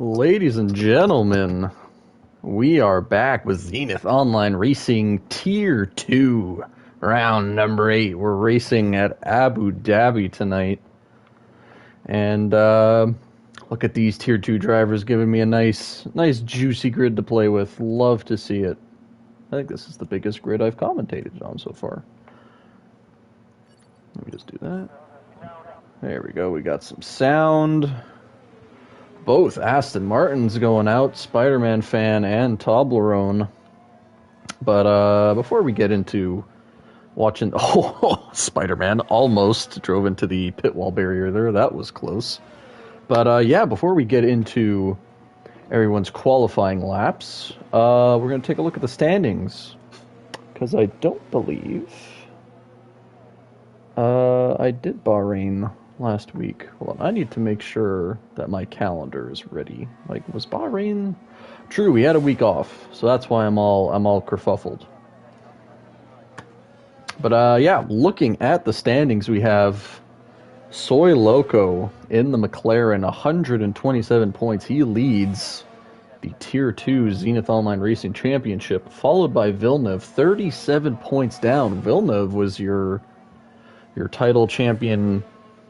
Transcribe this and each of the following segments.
Ladies and gentlemen, we are back with Zenith Online Racing Tier 2, round number 8. We're racing at Abu Dhabi tonight. And look at these Tier 2 drivers giving me a nice juicy grid to play with. Love to see it. I think this is the biggest grid I've commentated on so far. Let me just do that. There we go, we got some sound. Both Aston Martins going out, Spider-Man fan and Toblerone. But before we get into watching... Oh, Spider-Man almost drove into the pit wall barrier there. That was close. But yeah, before we get into everyone's qualifying laps, we're going to take a look at the standings. Because I don't believe... I did Bahrain last week. Hold on, I need to make sure that my calendar is ready. Like, was Bahrain... True, we had a week off, so that's why I'm all kerfuffled. But yeah, looking at the standings, we have Soy Loco in the McLaren, 127 points. He leads the Tier 2 Zenith Online Racing Championship, followed by Villeneuve, 37 points down. Villeneuve was your title champion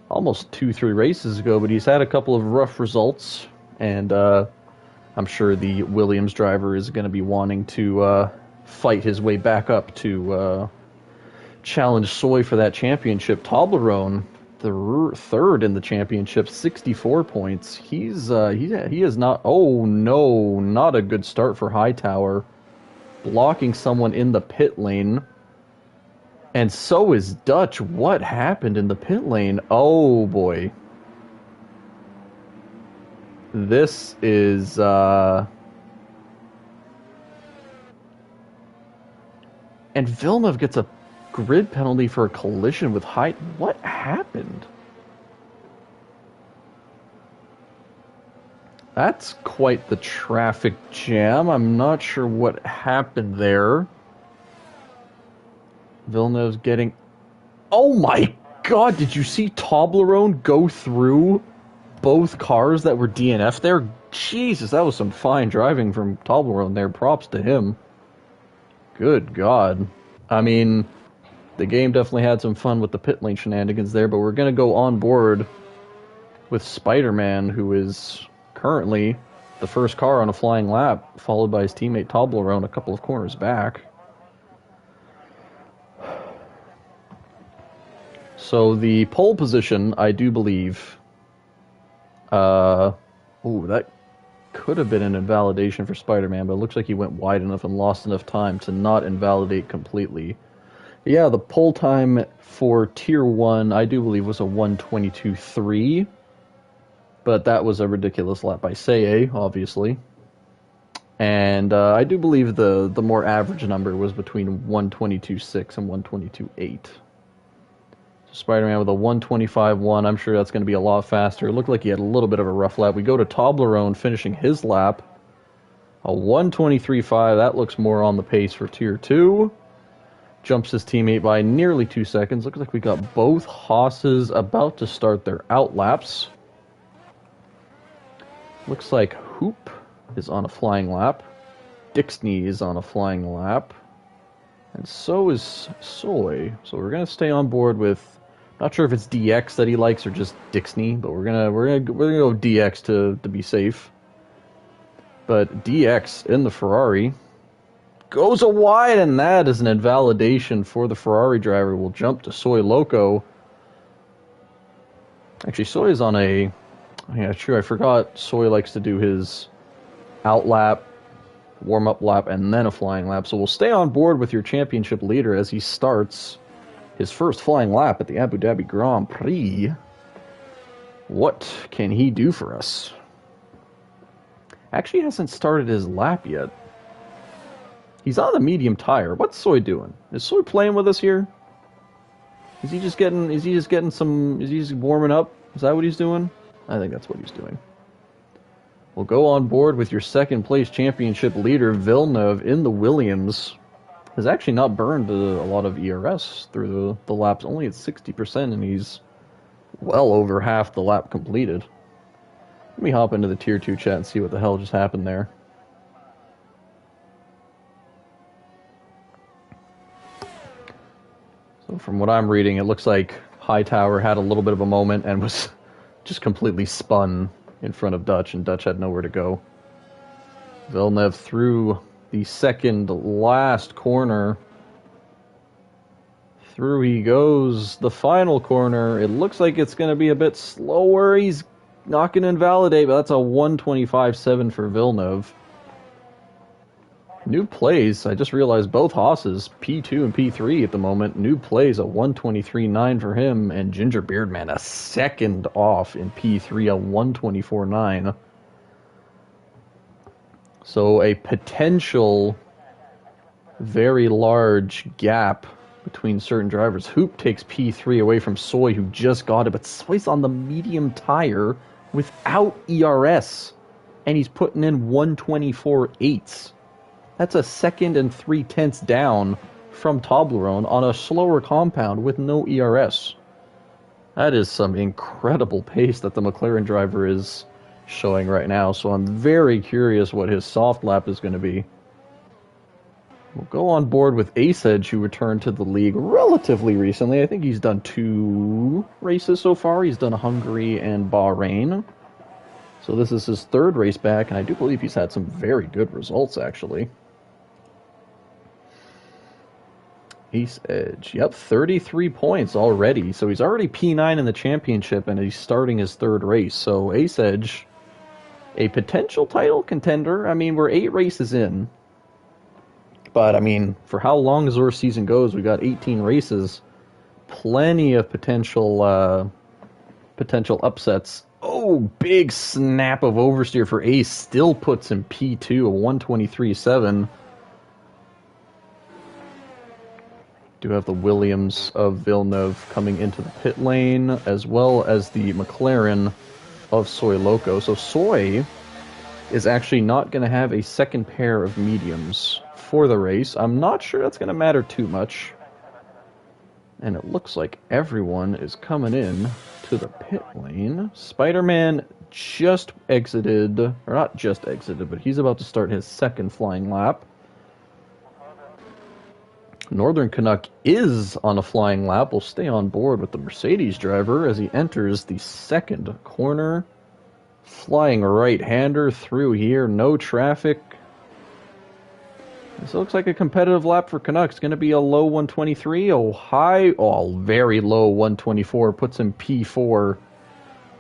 almost 2-3 races ago, but he's had a couple of rough results, and I'm sure the Williams driver is going to be wanting to fight his way back up to challenge Soy for that championship. Toblerone, the third in the championship, 64 points. He is not... Oh no, not a good start for Hightower, blocking someone in the pit lane. And so is Dutch. What happened in the pit lane? Oh boy. This is, And Villeneuve gets a grid penalty for a collision with Height. What happened? That's quite the traffic jam. I'm not sure what happened there. Villeneuve's getting... Oh my god, did you see Toblerone go through both cars that were DNF there? Jesus, that was some fine driving from Toblerone there. Props to him. Good god. I mean, the game definitely had some fun with the pit lane shenanigans there, but we're going to go on board with Spider-Man, who is currently the first car on a flying lap, followed by his teammate Toblerone a couple of corners back. So the pole position, I do believe... Ooh, that could have been an invalidation for Spider-Man, but it looks like he went wide enough and lost enough time to not invalidate completely. Yeah, the pole time for Tier 1, I do believe, was a 1:22.3. But that was a ridiculous lap by Seye, obviously. And I do believe the more average number was between 1:22.6 and 1:22.8. Spider-Man with a 1:25.1. I'm sure that's going to be a lot faster. It looked like he had a little bit of a rough lap. We go to Toblerone finishing his lap. A 1:23.5. That looks more on the pace for Tier 2. Jumps his teammate by nearly 2 seconds. Looks like we got both Haas's about to start their out laps. Looks like Hoop is on a flying lap. Dixney is on a flying lap. And so is Soy. So we're going to stay on board with... Not sure if it's DX that he likes or just Dixney, but we're gonna go DX to be safe. But DX in the Ferrari goes a wide, and that is an invalidation for the Ferrari driver. We'll jump to Soy Loco. Actually, Soy is on a... Yeah, true. I forgot Soy likes to do his out lap, warm-up lap, and then a flying lap. So we'll stay on board with your championship leader as he starts his first flying lap at the Abu Dhabi Grand Prix. What can he do for us? Actually hasn't started his lap yet. He's on the medium tire. What's Soy doing? Is Soy playing with us here? Is he just warming up? Is that what he's doing? I think that's what he's doing. We'll go on board with your second place championship leader, Villeneuve, in the Williams. Has actually not burned a lot of ERS through the laps, only at 60%, and he's well over half the lap completed. Let me hop into the Tier 2 chat and see what the hell just happened there. So from what I'm reading, it looks like Hightower had a little bit of a moment and was just completely spun in front of Dutch, and Dutch had nowhere to go. Villeneuve through the second last corner. Through he goes. The final corner. It looks like it's going to be a bit slower. He's not going to invalidate, but that's a 125.7 for Villeneuve. Noob plays. I just realized both Haas's, P2 and P3 at the moment. Noob plays a 123.9 for him, and Ginger Beardman a second off in P3, a 124.9. So a potential very large gap between certain drivers. Hoop takes P3 away from Soy, who just got it, but Soy's on the medium tire without ERS, and he's putting in 124.8. That's a second and 0.3 down from Toblerone on a slower compound with no ERS. That is some incredible pace that the McLaren driver is showing right now, so I'm very curious what his soft lap is going to be. We'll go on board with Ace Edge, who returned to the league relatively recently. I think he's done 2 races so far. He's done Hungary and Bahrain. So this is his 3rd race back, and I do believe he's had some very good results, actually. Ace Edge, yep, 33 points already. So he's already P9 in the championship, and he's starting his 3rd race. So Ace Edge, a potential title contender. I mean, we're 8 races in. But, I mean, for how long ZOR season goes, we got 18 races. Plenty of potential upsets. Oh, big snap of oversteer for Ace. Still puts him P2, a 123.7. Do have the Williams of Villeneuve coming into the pit lane, as well as the McLaren of Soy Loco. So Soy is actually not going to have a second pair of mediums for the race. I'm not sure that's going to matter too much. And it looks like everyone is coming in to the pit lane. Spider-Man just exited, or not just exited, but he's about to start his 2nd flying lap. Northern Canuck is on a flying lap. Will stay on board with the Mercedes driver as he enters the 2nd corner. Flying right-hander through here, no traffic. This looks like a competitive lap for Canuck. It's going to be a low 123, very low 124. Puts him P4,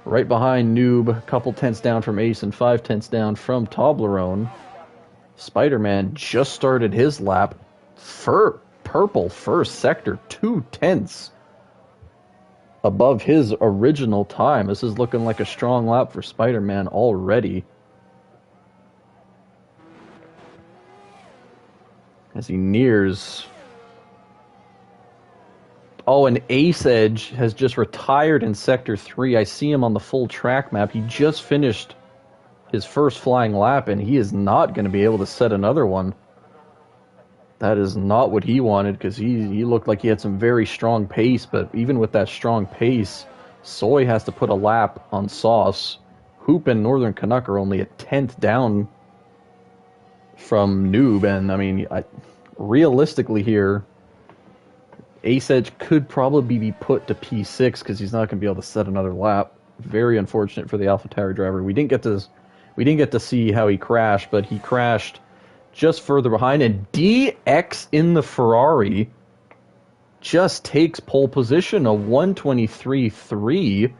right behind Noob. A couple tenths down from Ace and 5 tenths down from Toblerone. Spider-Man just started his lap. Purple first sector, 2 tenths above his original time. This is looking like a strong lap for Spider-Man already. As he nears... Oh, and Ace Edge has just retired in Sector 3. I see him on the full track map. He just finished his 1st flying lap, and he is not going to be able to set another one. That is not what he wanted, because he looked like he had some very strong pace, but even with that strong pace, Soy has to put a lap on Sauce. Hoop and Northern Canuck are only a 10th down from Noob, and I mean, realistically here, Ace Edge could probably be put to P6 because he's not going to be able to set another lap. Very unfortunate for the AlphaTauri driver. We didn't get to see how he crashed, but he crashed just further behind, and DX in the Ferrari just takes pole position, a 123.3,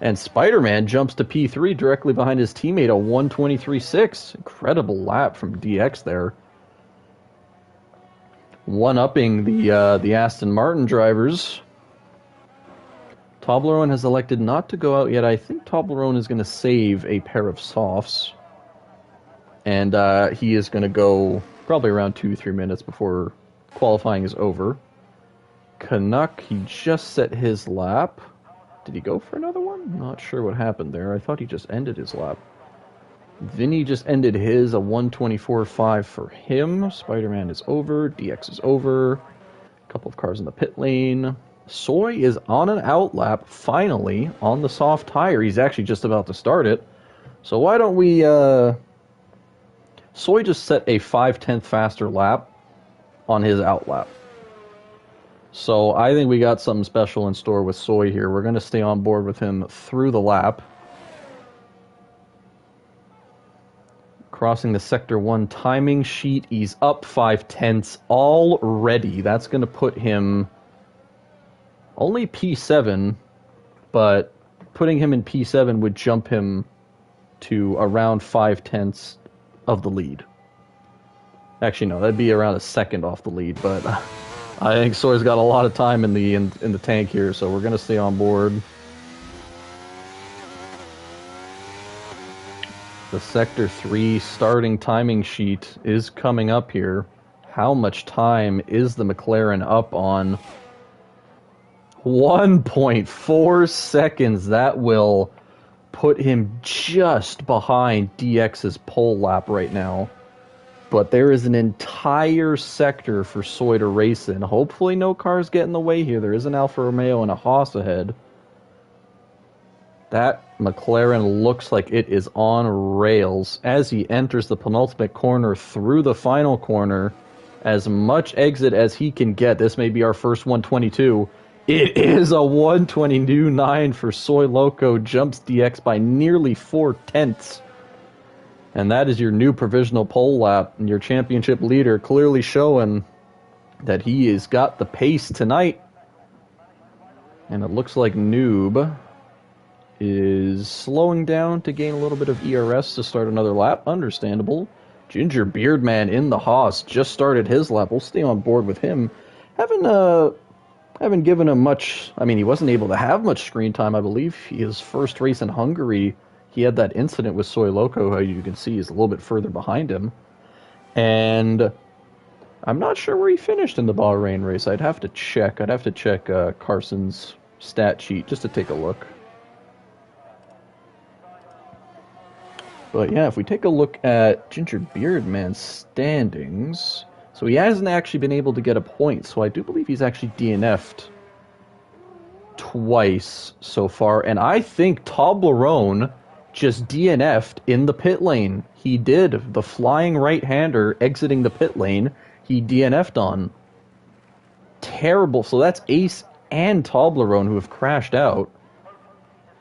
and Spider-Man jumps to P3 directly behind his teammate, a 123.6. Incredible lap from DX there. One-upping the Aston Martin drivers. Toblerone has elected not to go out yet. I think Toblerone is going to save a pair of softs. And he is going to go probably around 2-3 minutes before qualifying is over. Canuck, he just set his lap. Did he go for another one? Not sure what happened there. I thought he just ended his lap. Vinny just ended his, a 124.5 for him. Spider-Man is over. DX is over. A couple of cars in the pit lane. Soy is on an outlap, finally, on the soft tire. He's actually just about to start it. So why don't we, Soy just set a 5/10 faster lap on his out lap. So I think we got something special in store with Soy here. We're going to stay on board with him through the lap. Crossing the Sector 1 timing sheet, he's up 5/10 already. That's going to put him only P7, but putting him in P7 would jump him to around 5/10 of the lead. Actually, no, that'd be around a second off the lead, but I think Soy's got a lot of time in the tank here, so we're going to stay on board. The Sector 3 starting timing sheet is coming up here. How much time is the McLaren up on? 1.4 seconds. That will put him just behind DX's pole lap right now. But there is an entire sector for Soy to race in. Hopefully no cars get in the way here. There is an Alfa Romeo and a Haas ahead. That McLaren looks like it is on rails as he enters the penultimate corner through the final corner. As much exit as he can get. This may be our first 122. It is a 122.9 for Soy Loco. Jumps DX by nearly 4/10. And that is your new provisional pole lap. And your championship leader clearly showing that he has got the pace tonight. And it looks like Noob is slowing down to gain a little bit of ERS to start another lap. Understandable. Ginger Beardman in the Haas just started his lap. We'll stay on board with him. Haven't given him much. I mean, he wasn't able to have much screen time. I believe his first race in Hungary, he had that incident with Soy Loco, how you can see is a little bit further behind him. And I'm not sure where he finished in the Bahrain race. I'd have to check. I'd have to check Carson's stat sheet just to take a look. But yeah, if we take a look at Ginger Beardman's standings, so he hasn't actually been able to get a point, so I do believe he's actually DNF'd twice so far, and I think Toblerone just DNF'd in the pit lane. He did. The flying right-hander exiting the pit lane, he DNF'd on. Terrible. So that's Ace and Toblerone who have crashed out.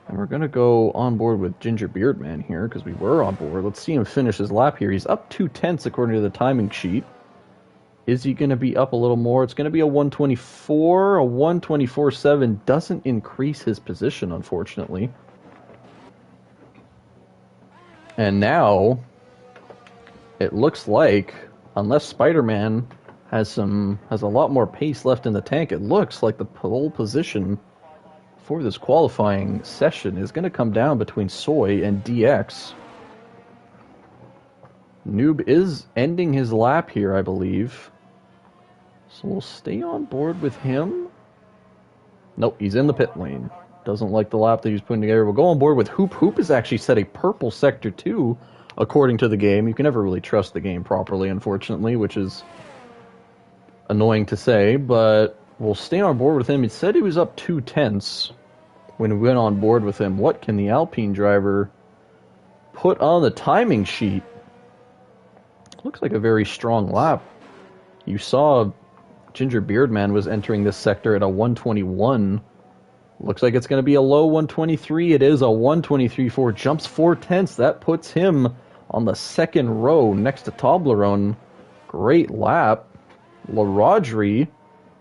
And we're going to go on board with Ginger Beardman here, because we were on board. Let's see him finish his lap here. He's up 2/10 according to the timing sheet. Is he going to be up a little more? It's going to be a 124. A 124.7 doesn't increase his position, unfortunately. And now, it looks like, unless Spider-Man has a lot more pace left in the tank, it looks like the pole position for this qualifying session is going to come down between Soy and DX. Noob is ending his lap here, I believe. So we'll stay on board with him. Nope, he's in the pit lane. Doesn't like the lap that he's putting together. We'll go on board with Hoop. Hoop has actually set a purple sector 2, according to the game. You can never really trust the game properly, unfortunately, which is annoying to say, but we'll stay on board with him. He said he was up 2/10 when we went on board with him. What can the Alpine driver put on the timing sheet? Looks like a very strong lap. You saw Ginger Beardman was entering this sector at a 121. Looks like it's going to be a low 123. It is a 123.4. Jumps 4/10. That puts him on the second row next to Toblerone. Great lap. LaRodri,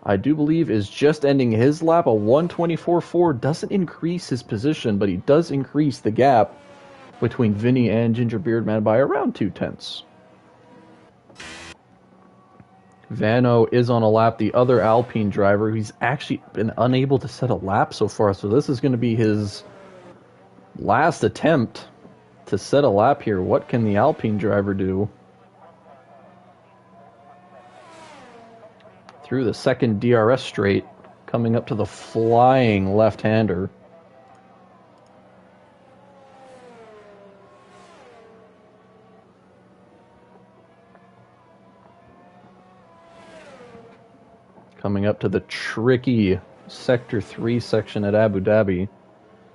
I do believe, is just ending his lap. A 124.4 doesn't increase his position, but he does increase the gap between Vinny and Ginger Beardman by around 2/10. Vano is on a lap, the other Alpine driver. He's actually been unable to set a lap so far, so this is going to be his last attempt to set a lap here. What can the Alpine driver do? Through the second DRS straight, coming up to the flying left-hander. Coming up to the tricky Sector 3 section at Abu Dhabi.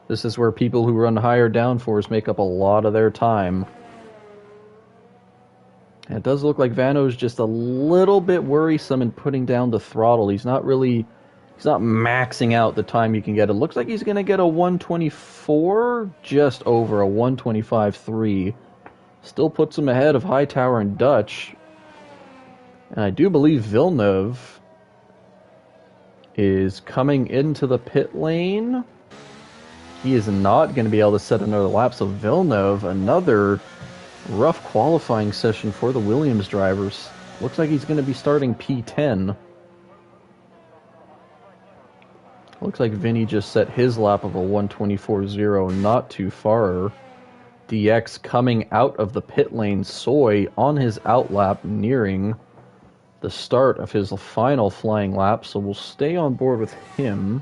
This is where people who run higher downforce make up a lot of their time. And it does look like Vano's just a little bit worrisome in putting down the throttle. He's not maxing out the time you can get. It looks like he's going to get a 124, just over a 125.3. Still puts him ahead of Hightower and Dutch. And I do believe Villeneuve is coming into the pit lane. He is not going to be able to set another lap, so Villeneuve, another rough qualifying session for the Williams drivers. Looks like he's going to be starting P10. Looks like Vinny just set his lap of a 124.0 not too far. DX coming out of the pit lane. Soy on his outlap, nearing the start of his final flying lap, so we'll stay on board with him.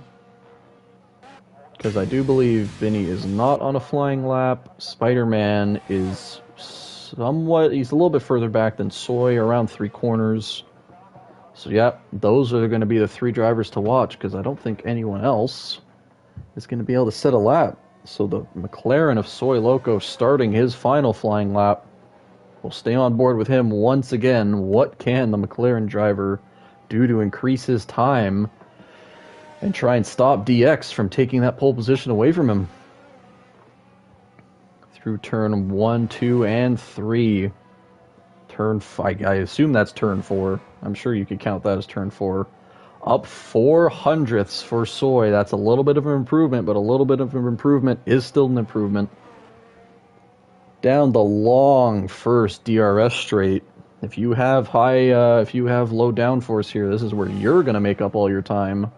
Because I do believe Vinny is not on a flying lap. Spider-Man is somewhat, he's a little bit further back than Soy, around 3 corners. So yeah, those are going to be the 3 drivers to watch, because I don't think anyone else is going to be able to set a lap. So the McLaren of Soy Loco starting his final flying lap. We'll stay on board with him once again. What can the McLaren driver do to increase his time and try and stop DX from taking that pole position away from him? Through turn 1, 2, and 3. Turn 5, I assume that's turn 4. I'm sure you could count that as turn 4. Up 0.04 for Soy. That's a little bit of an improvement, but a little bit of an improvement is still an improvement. Down the long first DRS straight. If you have low downforce here, this is where you're going to make up all your time.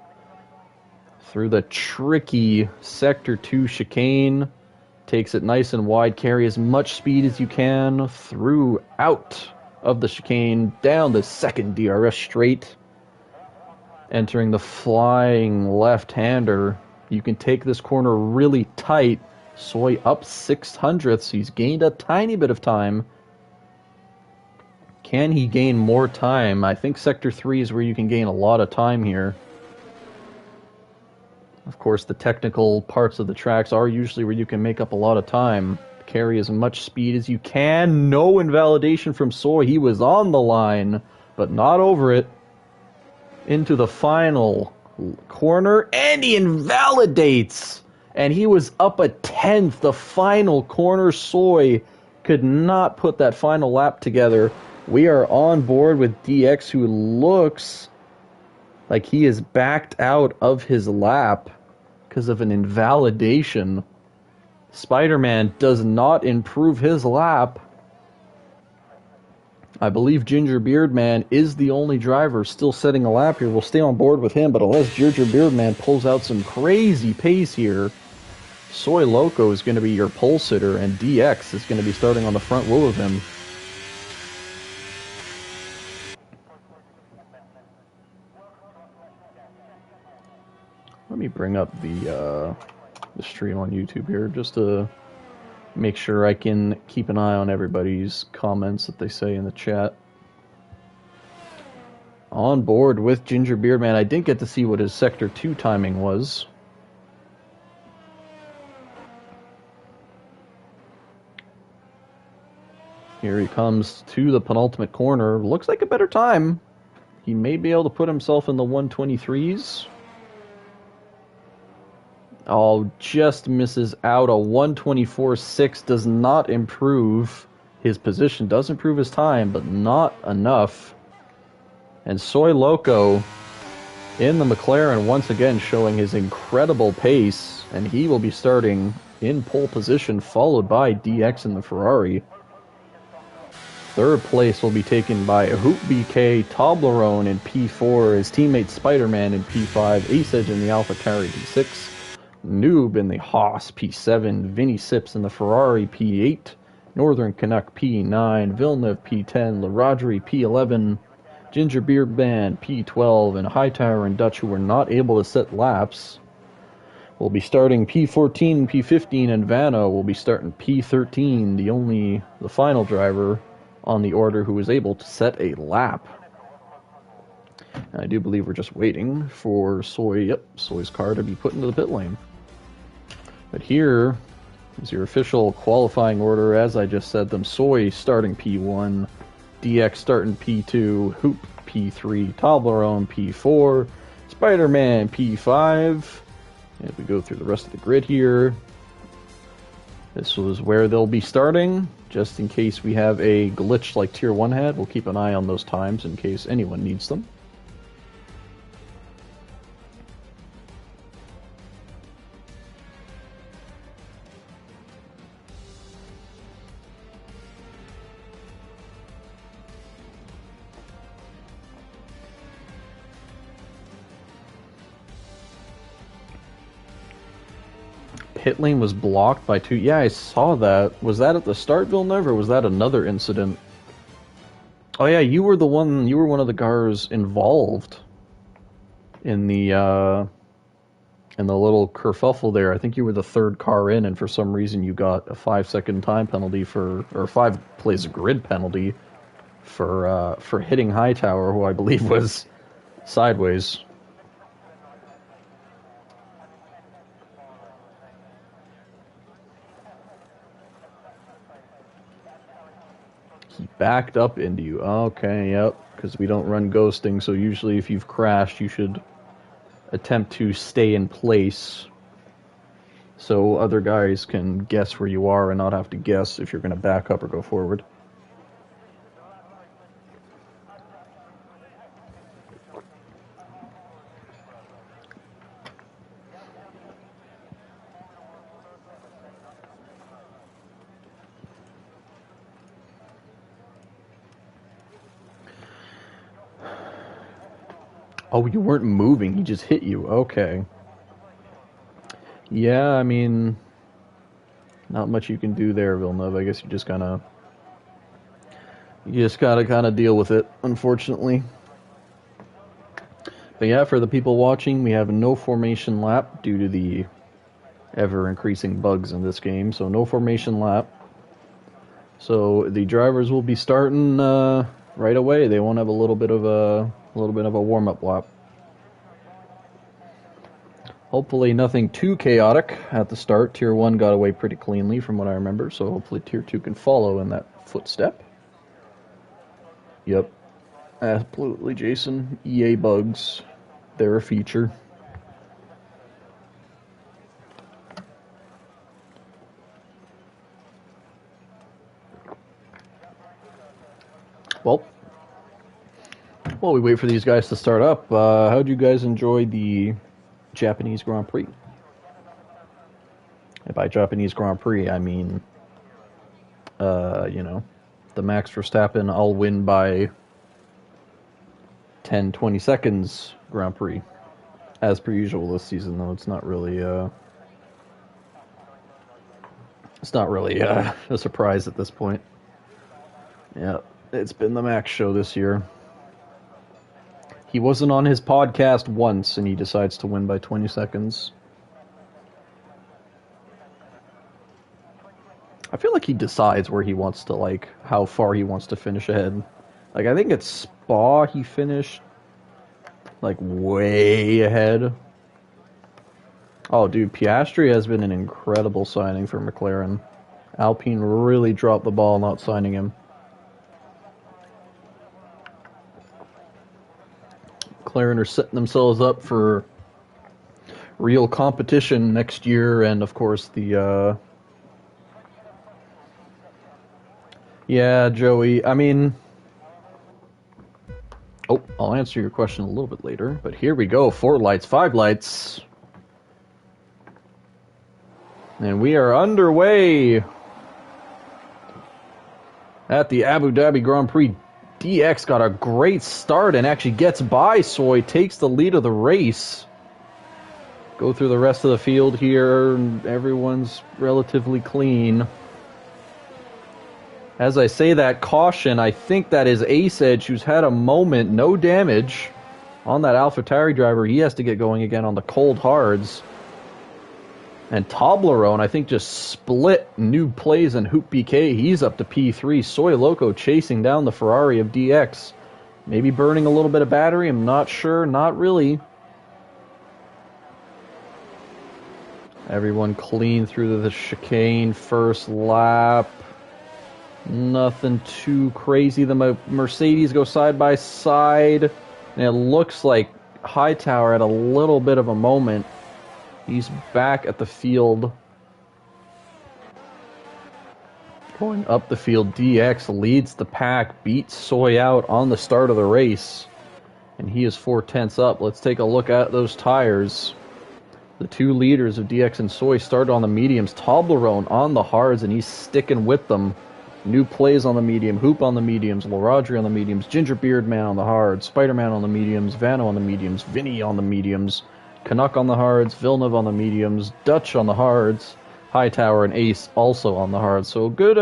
Through the tricky Sector 2 chicane. Takes it nice and wide. Carry as much speed as you can through out of the chicane. Down the second DRS straight. Entering the flying left-hander. You can take this corner really tight. Soy up 0.06. He's gained a tiny bit of time. Can he gain more time? I think Sector 3 is where you can gain a lot of time here. Of course, the technical parts of the tracks are usually where you can make up a lot of time. Carry as much speed as you can. No invalidation from Soy. He was on the line, but not over it. Into the final corner, and he invalidates! And he was up 1/10. The final corner. Soy could not put that final lap together. We are on board with DX, who looks like he is backed out of his lap because of an invalidation. Spider-Man does not improve his lap. I believe Ginger Beard Man is the only driver still setting a lap here. We'll stay on board with him, but unless Ginger Beard Man pulls out some crazy pace here, Soy Loco is going to be your pole sitter, and DX is going to be starting on the front row of him. Let me bring up the stream on YouTube here just to make sure I can keep an eye on everybody's comments that they say in the chat. On board with Ginger Beard Man. I didn't get to see what his Sector 2 timing was. Here he comes to the penultimate corner. Looks like a better time. He may be able to put himself in the 123s. Oh, just misses out. A 124.6 does not improve his position. Does improve his time, but not enough. And Soy Loco in the McLaren once again showing his incredible pace. And he will be starting in pole position, followed by DX in the Ferrari. Third place will be taken by Hoop BK, Toblerone in P4, his teammate Spider-Man in P5, Ace Edge in the AlphaTauri P6, Noob in the Haas P7, Vinny Sips in the Ferrari P8, Northern Canuck P9, Villeneuve P10, LaRodri P11, Ginger Beard Band P12, and Hightower and Dutch, who were not able to set laps, will be starting P14 and P15, and Vano will be starting P13, the final driver on the order who was able to set a lap. And I do believe we're just waiting for Soy's car to be put into the pit lane. But here is your official qualifying order, as I just said them. Soy starting P1, DX starting P2, Hoop P3, Toblerone P4, Spider-Man P5. As we go through the rest of the grid here, this was where they'll be starting. Just in case we have a glitch like Tier 1 had, we'll keep an eye on those times in case anyone needs them. Pit lane was blocked by two. Yeah, I saw that. Was that at the start, Villeneuve, or was that another incident? Oh yeah, you were the one. You were one of the cars involved in the little kerfuffle there. I think you were the third car in, and for some reason you got a 5-second time penalty or 5 plays of grid penalty for hitting Hightower, who I believe was sideways. He backed up into you. Okay, yep. Because we don't run ghosting, so usually if you've crashed, you should attempt to stay in place so other guys can guess where you are and not have to guess if you're going to back up or go forward. Oh, you weren't moving, he just hit you. Okay. Yeah, I mean, not much you can do there, Villeneuve. I guess you just gotta kind of deal with it, unfortunately. But yeah, for the people watching, we have no formation lap due to the ever-increasing bugs in this game, so no formation lap. So the drivers will be starting right away. They won't have a little bit of a warm-up lap. Hopefully nothing too chaotic at the start. Tier 1 got away pretty cleanly from what I remember, so hopefully Tier 2 can follow in that footstep. Yep. Absolutely, Jason. EA bugs. They're a feature. Well, while we wait for these guys to start up, how'd you guys enjoy the Japanese Grand Prix? And by Japanese Grand Prix, I mean, you know, the Max Verstappen, I'll win by 10, 20 seconds Grand Prix. As per usual this season, though, it's not really a surprise at this point. Yeah, it's been the Max show this year. He wasn't on his podcast once, and he decides to win by 20 seconds. I feel like he decides where he wants to, like, how far he wants to finish ahead. Like, I think at Spa he finished, like, way ahead. Oh, dude, Piastri has been an incredible signing for McLaren. Alpine really dropped the ball not signing him. McLaren are setting themselves up for real competition next year, and of course the yeah, Joey, I mean, oh, I'll answer your question a little bit later, but here we go. 4 lights, 5 lights, and we are underway at the Abu Dhabi Grand Prix. DX got a great start and actually gets by Soy, takes the lead of the race. Go through the rest of the field here, and everyone's relatively clean. As I say that, caution, I think that is Ace Edge, who's had a moment, no damage on that AlphaTauri driver. He has to get going again on the cold hards. And Toblerone, I think, just split new plays and Hoop BK. He's up to P3. Soy Loco chasing down the Ferrari of DX. Maybe burning a little bit of battery. I'm not sure. Not really. Everyone clean through the chicane first lap. Nothing too crazy. The Mercedes go side by side. And it looks like Hightower had a little bit of a moment. He's back at the field. Going up the field, DX leads the pack, beats Soy out on the start of the race. And he is 4/10 up. Let's take a look at those tires. The two leaders of DX and Soy started on the mediums. Toblerone on the hards, and he's sticking with them. New plays on the medium, Hoop on the mediums, Larodri on the mediums, Gingerbeard Man on the hards, Spider-Man on the mediums, Vano on the mediums, Vinny on the mediums, Canuck on the hards, Villeneuve on the mediums, Dutch on the hards, Hightower and Ace also on the hards. So a good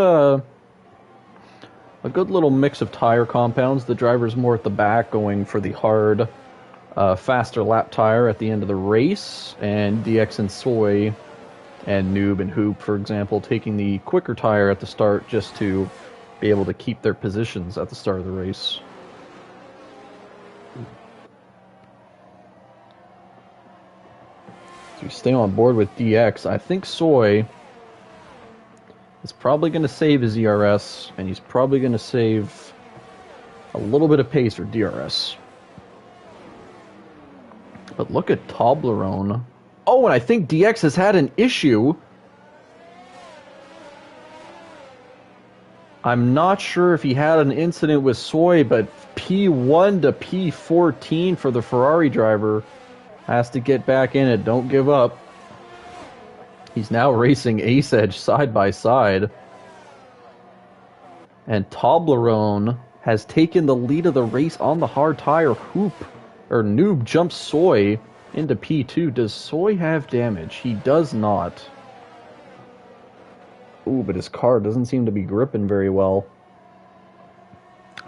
little mix of tire compounds. The driver's more at the back going for the hard, faster lap tire at the end of the race, and DX and Soy and Noob and Hoop, for example, taking the quicker tire at the start just to be able to keep their positions at the start of the race. So we stay on board with DX. I think Soy is probably going to save his ERS, and he's probably going to save a little bit of pace for DRS. But look at Toblerone. Oh, and I think DX has had an issue. I'm not sure if he had an incident with Soy, but P1 to P14 for the Ferrari driver has to get back in it. Don't give up. He's now racing Ace Edge side by side. And Toblerone has taken the lead of the race on the hard tire. Noob jumps Soy into P2. Does Soy have damage? He does not. Ooh, but his car doesn't seem to be gripping very well.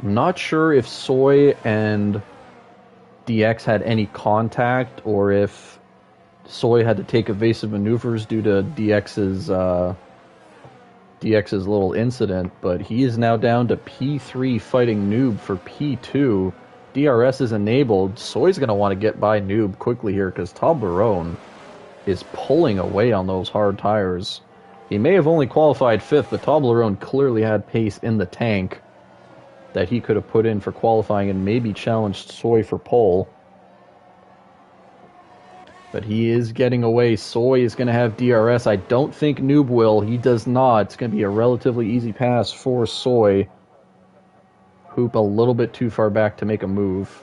I'm not sure if Soy and DX had any contact, or if Soy had to take evasive maneuvers due to DX's little incident, but he is now down to P3 fighting Noob for P2. DRS is enabled. Soy's going to want to get by Noob quickly here because Toblerone is pulling away on those hard tires. He may have only qualified 5th, but Toblerone clearly had pace in the tank that he could have put in for qualifying and maybe challenged Soy for pole. But he is getting away. Soy is going to have DRS. I don't think Noob will. He does not. It's going to be a relatively easy pass for Soy. Hoop a little bit too far back to make a move.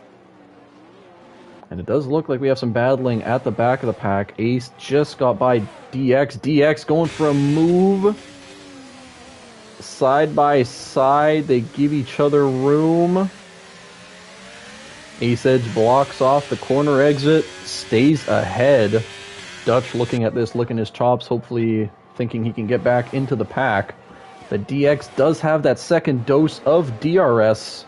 And it does look like we have some battling at the back of the pack. Ace just got by DX. DX going for a move. Side by side, they give each other room. Ace Edge blocks off the corner exit, stays ahead. Dutch looking at this, licking his chops, hopefully thinking he can get back into the pack. But DX does have that second dose of DRS.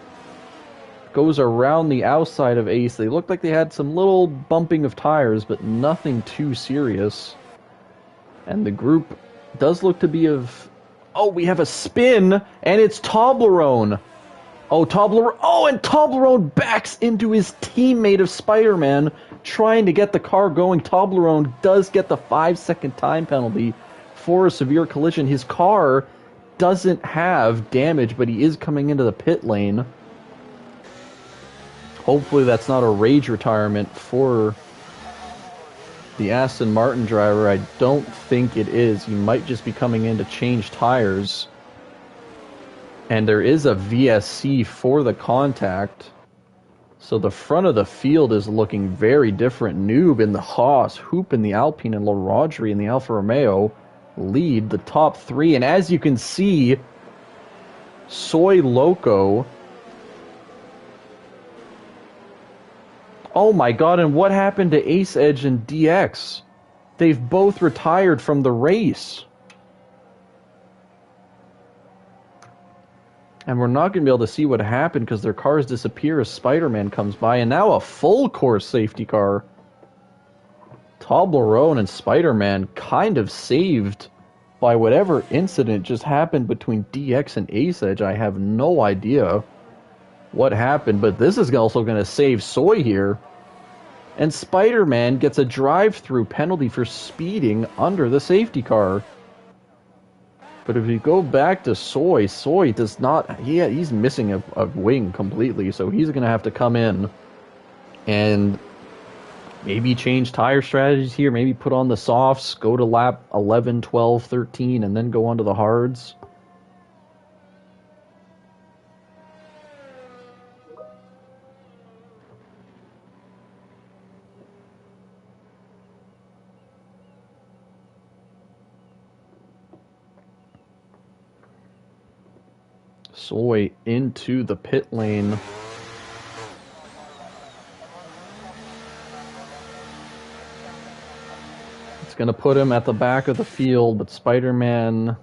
Goes around the outside of Ace. They looked like they had some little bumping of tires, but nothing too serious. And the group does look to be of... Oh, we have a spin, and it's Toblerone. Oh, Toblerone. Oh, and Toblerone backs into his teammate of Spider-Man, trying to get the car going. Toblerone does get the 5-second time penalty for a severe collision. His car doesn't have damage, but he is coming into the pit lane. Hopefully that's not a rage retirement for the Aston Martin driver. I don't think it is. He might just be coming in to change tires. And there is a VSC for the contact. So the front of the field is looking very different. Noob in the Haas, Hoop in the Alpine, and Larodri in the Alfa Romeo lead the top three. And as you can see, Soy Loco... Oh my god, and what happened to Ace Edge and DX? They've both retired from the race. And we're not going to be able to see what happened because their cars disappear as Spider-Man comes by. And now a full course safety car. Toblerone and Spider-Man kind of saved by whatever incident just happened between DX and Ace Edge. I have no idea what happened, but this is also going to save Soy here. And Spider-Man gets a drive-through penalty for speeding under the safety car. But if you go back to Soy does not... he's missing a wing completely, so he's going to have to come in and maybe change tire strategies here, maybe put on the softs, go to lap 11, 12, 13, and then go on to the hards. Soy into the pit lane. It's going to put him at the back of the field, but Spider-Man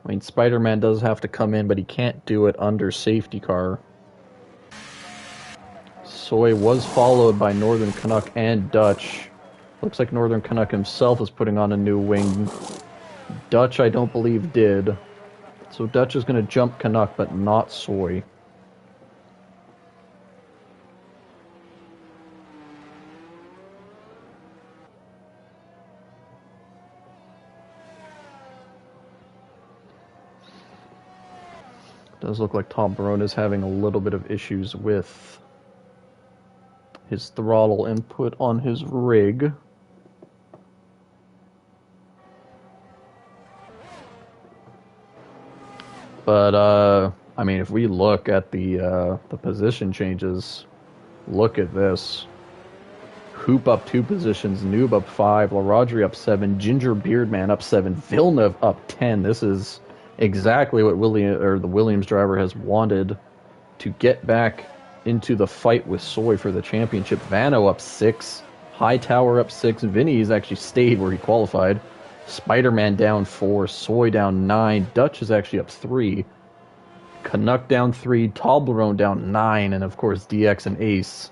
does have to come in, but he can't do it under safety car. Soy was followed by Northern Canuck and Dutch. Looks like Northern Canuck himself is putting on a new wing. Dutch, I don't believe, did. So Dutch is going to jump Canuck, but not Soy. Does look like Tom Barone is having a little bit of issues with his throttle input on his rig. But, I mean, if we look at the position changes, look at this. Hoop up 2 positions, Noob up 5, LaRodri up 7, Ginger Beardman up 7, Villeneuve up 10. This is exactly what the Williams driver has wanted to get back into the fight with Soy for the championship. Vano up 6, Hightower up 6, Vinny's actually stayed where he qualified. Spider-Man down 4, Soy down 9, Dutch is actually up 3, Canuck down 3, Toblerone down 9, and of course DX and Ace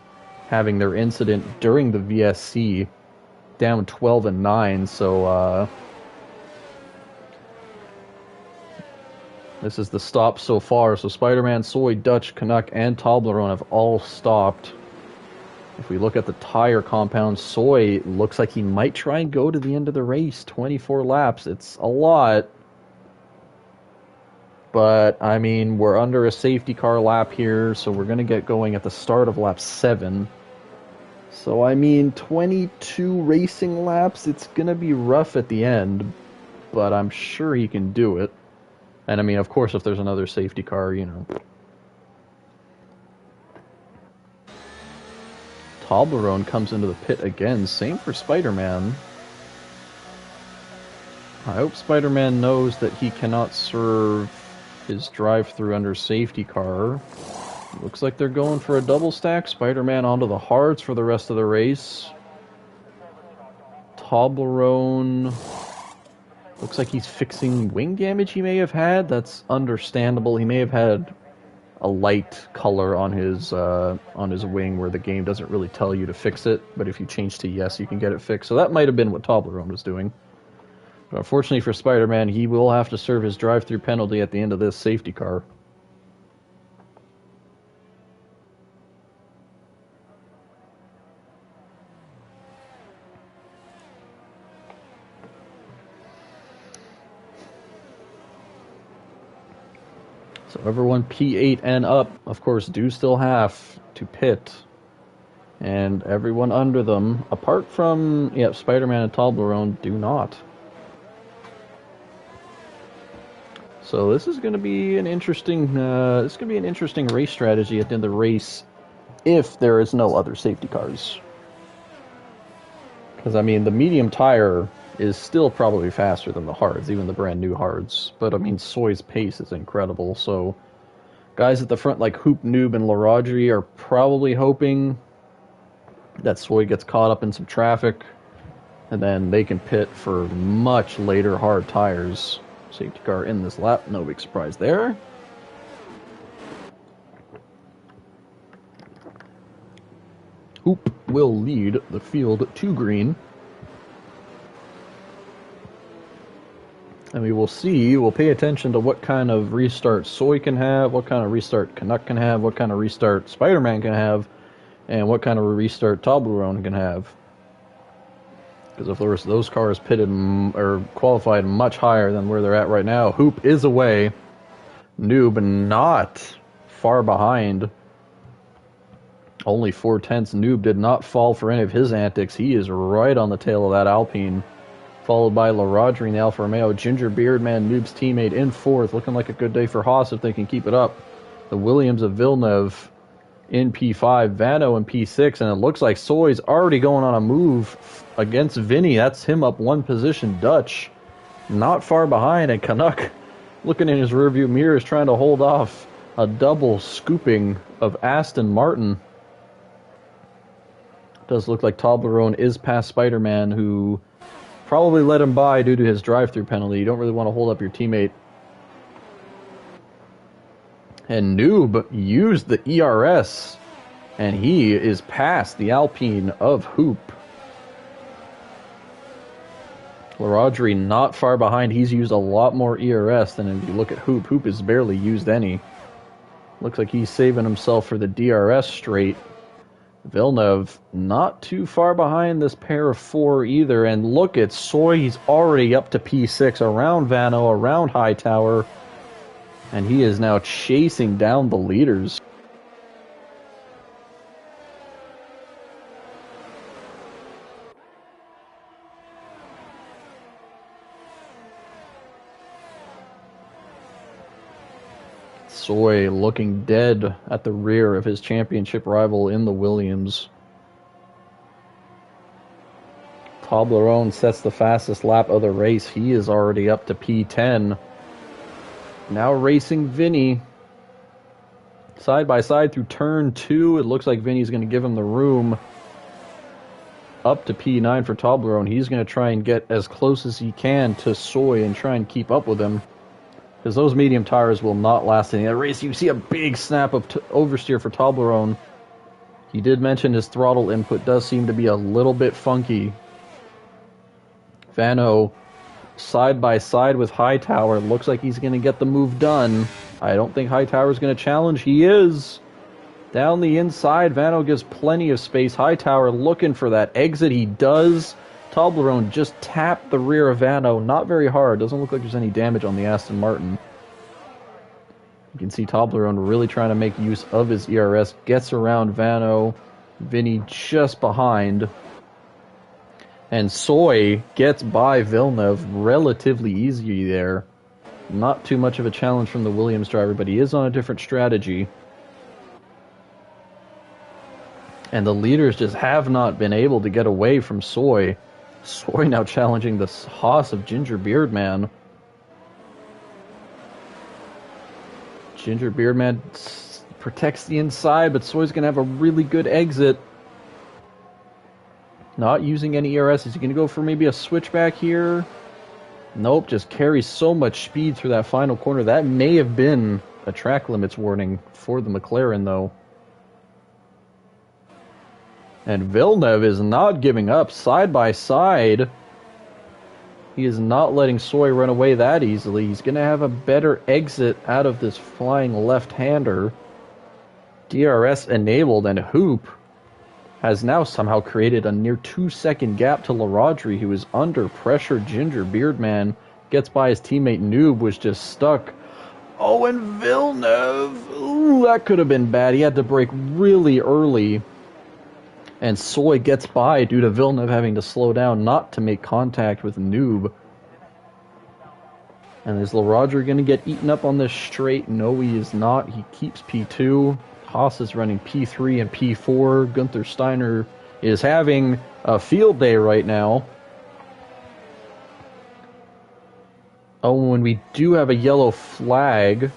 having their incident during the VSC down 12 and 9, so this is the stop so far. So Spider-Man, Soy, Dutch, Canuck, and Toblerone have all stopped. If we look at the tire compound, Soy looks like he might try and go to the end of the race. 24 laps. It's a lot. But, I mean, we're under a safety car lap here, so we're going to get going at the start of lap 7. So, I mean, 22 racing laps, it's going to be rough at the end, but I'm sure he can do it. And, I mean, of course, if there's another safety car, you know. Toblerone comes into the pit again. Same for Spider-Man. I hope Spider-Man knows that he cannot serve his drive-through under safety car. Looks like they're going for a double stack. Spider-Man onto the hards for the rest of the race. Toblerone looks like he's fixing wing damage he may have had. That's understandable. He may have had a light color on his wing where the game doesn't really tell you to fix it, but if you change to yes, you can get it fixed. So that might have been what Toblerone was doing. But unfortunately for Spider-Man, he will have to serve his drive-through penalty at the end of this safety car. So everyone P8 and up, of course, do still have to pit. And everyone under them, apart from, Spider-Man and Toblerone, do not. So this is going to be an interesting, race strategy at the end of the race, if there is no other safety cars. Because, I mean, the medium tire is still probably faster than the hards, even the brand new hards. But, I mean, Soy's pace is incredible. So, guys at the front like Hoop, Noob, and LaRodri are probably hoping that Soy gets caught up in some traffic, and then they can pit for much later hard tires. Safety car in this lap, no big surprise there. Hoop will lead the field to green. And we will see, we'll pay attention to what kind of restart Soy can have, what kind of restart Canuck can have, what kind of restart Spider-Man can have, and what kind of a restart Toblerone can have. Because of course those cars pitted or qualified much higher than where they're at right now. Hoop is away. Noob not far behind. Only 4/10. Noob did not fall for any of his antics. He is right on the tail of that Alpine. Followed by LaRodri in the Alfa Romeo. Ginger Beardman, Noob's teammate, in fourth. Looking like a good day for Haas if they can keep it up. The Williams of Villeneuve in P5. Vano in P6. And it looks like Soy's already going on a move against Vinny. That's him up one position. Dutch not far behind. And Canuck looking in his rearview mirror is trying to hold off a double scooping of Aston Martin. It does look like Toblerone is past Spider-Man, who probably let him by due to his drive-through penalty. You don't really want to hold up your teammate. And Noob used the ERS, and he is past the Alpine of Hoop. LaRodri not far behind. He's used a lot more ERS than if you look at Hoop. Hoop has barely used any. Looks like he's saving himself for the DRS straight. Villeneuve not too far behind this pair of four either. And look at Soy, he's already up to P6 around Vano, around Hightower. And he is now chasing down the leaders. Soy looking dead at the rear of his championship rival in the Williams. Toblerone sets the fastest lap of the race. He is already up to P10. Now racing Vinny. Side by side through turn 2. It looks like Vinny's going to give him the room. Up to P9 for Toblerone. He's going to try and get as close as he can to Soy and try and keep up with him. Because those medium tires will not last in the race. You see a big snap of oversteer for Toblerone. He did mention his throttle input does seem to be a little bit funky. Vano side by side with Hightower. Looks like he's going to get the move done. I don't think Hightower's going to challenge. He is. Down the inside, Vano gives plenty of space. Hightower looking for that exit. He does. Toblerone just tapped the rear of Vano, not very hard. Doesn't look like there's any damage on the Aston Martin. You can see Toblerone really trying to make use of his ERS. Gets around Vano. Vinny just behind. And Soy gets by Villeneuve relatively easy there. Not too much of a challenge from the Williams driver, but he is on a different strategy. And the leaders just have not been able to get away from Soy. Soy now challenging the Haas of Ginger Beardman. Ginger Beardman protects the inside, but Soy's going to have a really good exit. Not using any ERS. Is he going to go for maybe a switchback here? Nope, just carries so much speed through that final corner. That may have been a track limits warning for the McLaren, though. And Villeneuve is not giving up. Side by side. He is not letting Soy run away that easily. He's going to have a better exit out of this flying left-hander. DRS enabled, and Hoop has now somehow created a near 2-second gap to LaRodri, who is under pressure. Ginger Beardman gets by his teammate. Noob was just stuck. Oh, and Villeneuve. Ooh, that could have been bad. He had to brake really early. And Soy gets by due to Villeneuve having to slow down not to make contact with Noob. And is LaRodri going to get eaten up on this straight? No, he is not. He keeps P2. Haas is running P3 and P4. Gunther Steiner is having a field day right now. Oh, and we do have a yellow flag.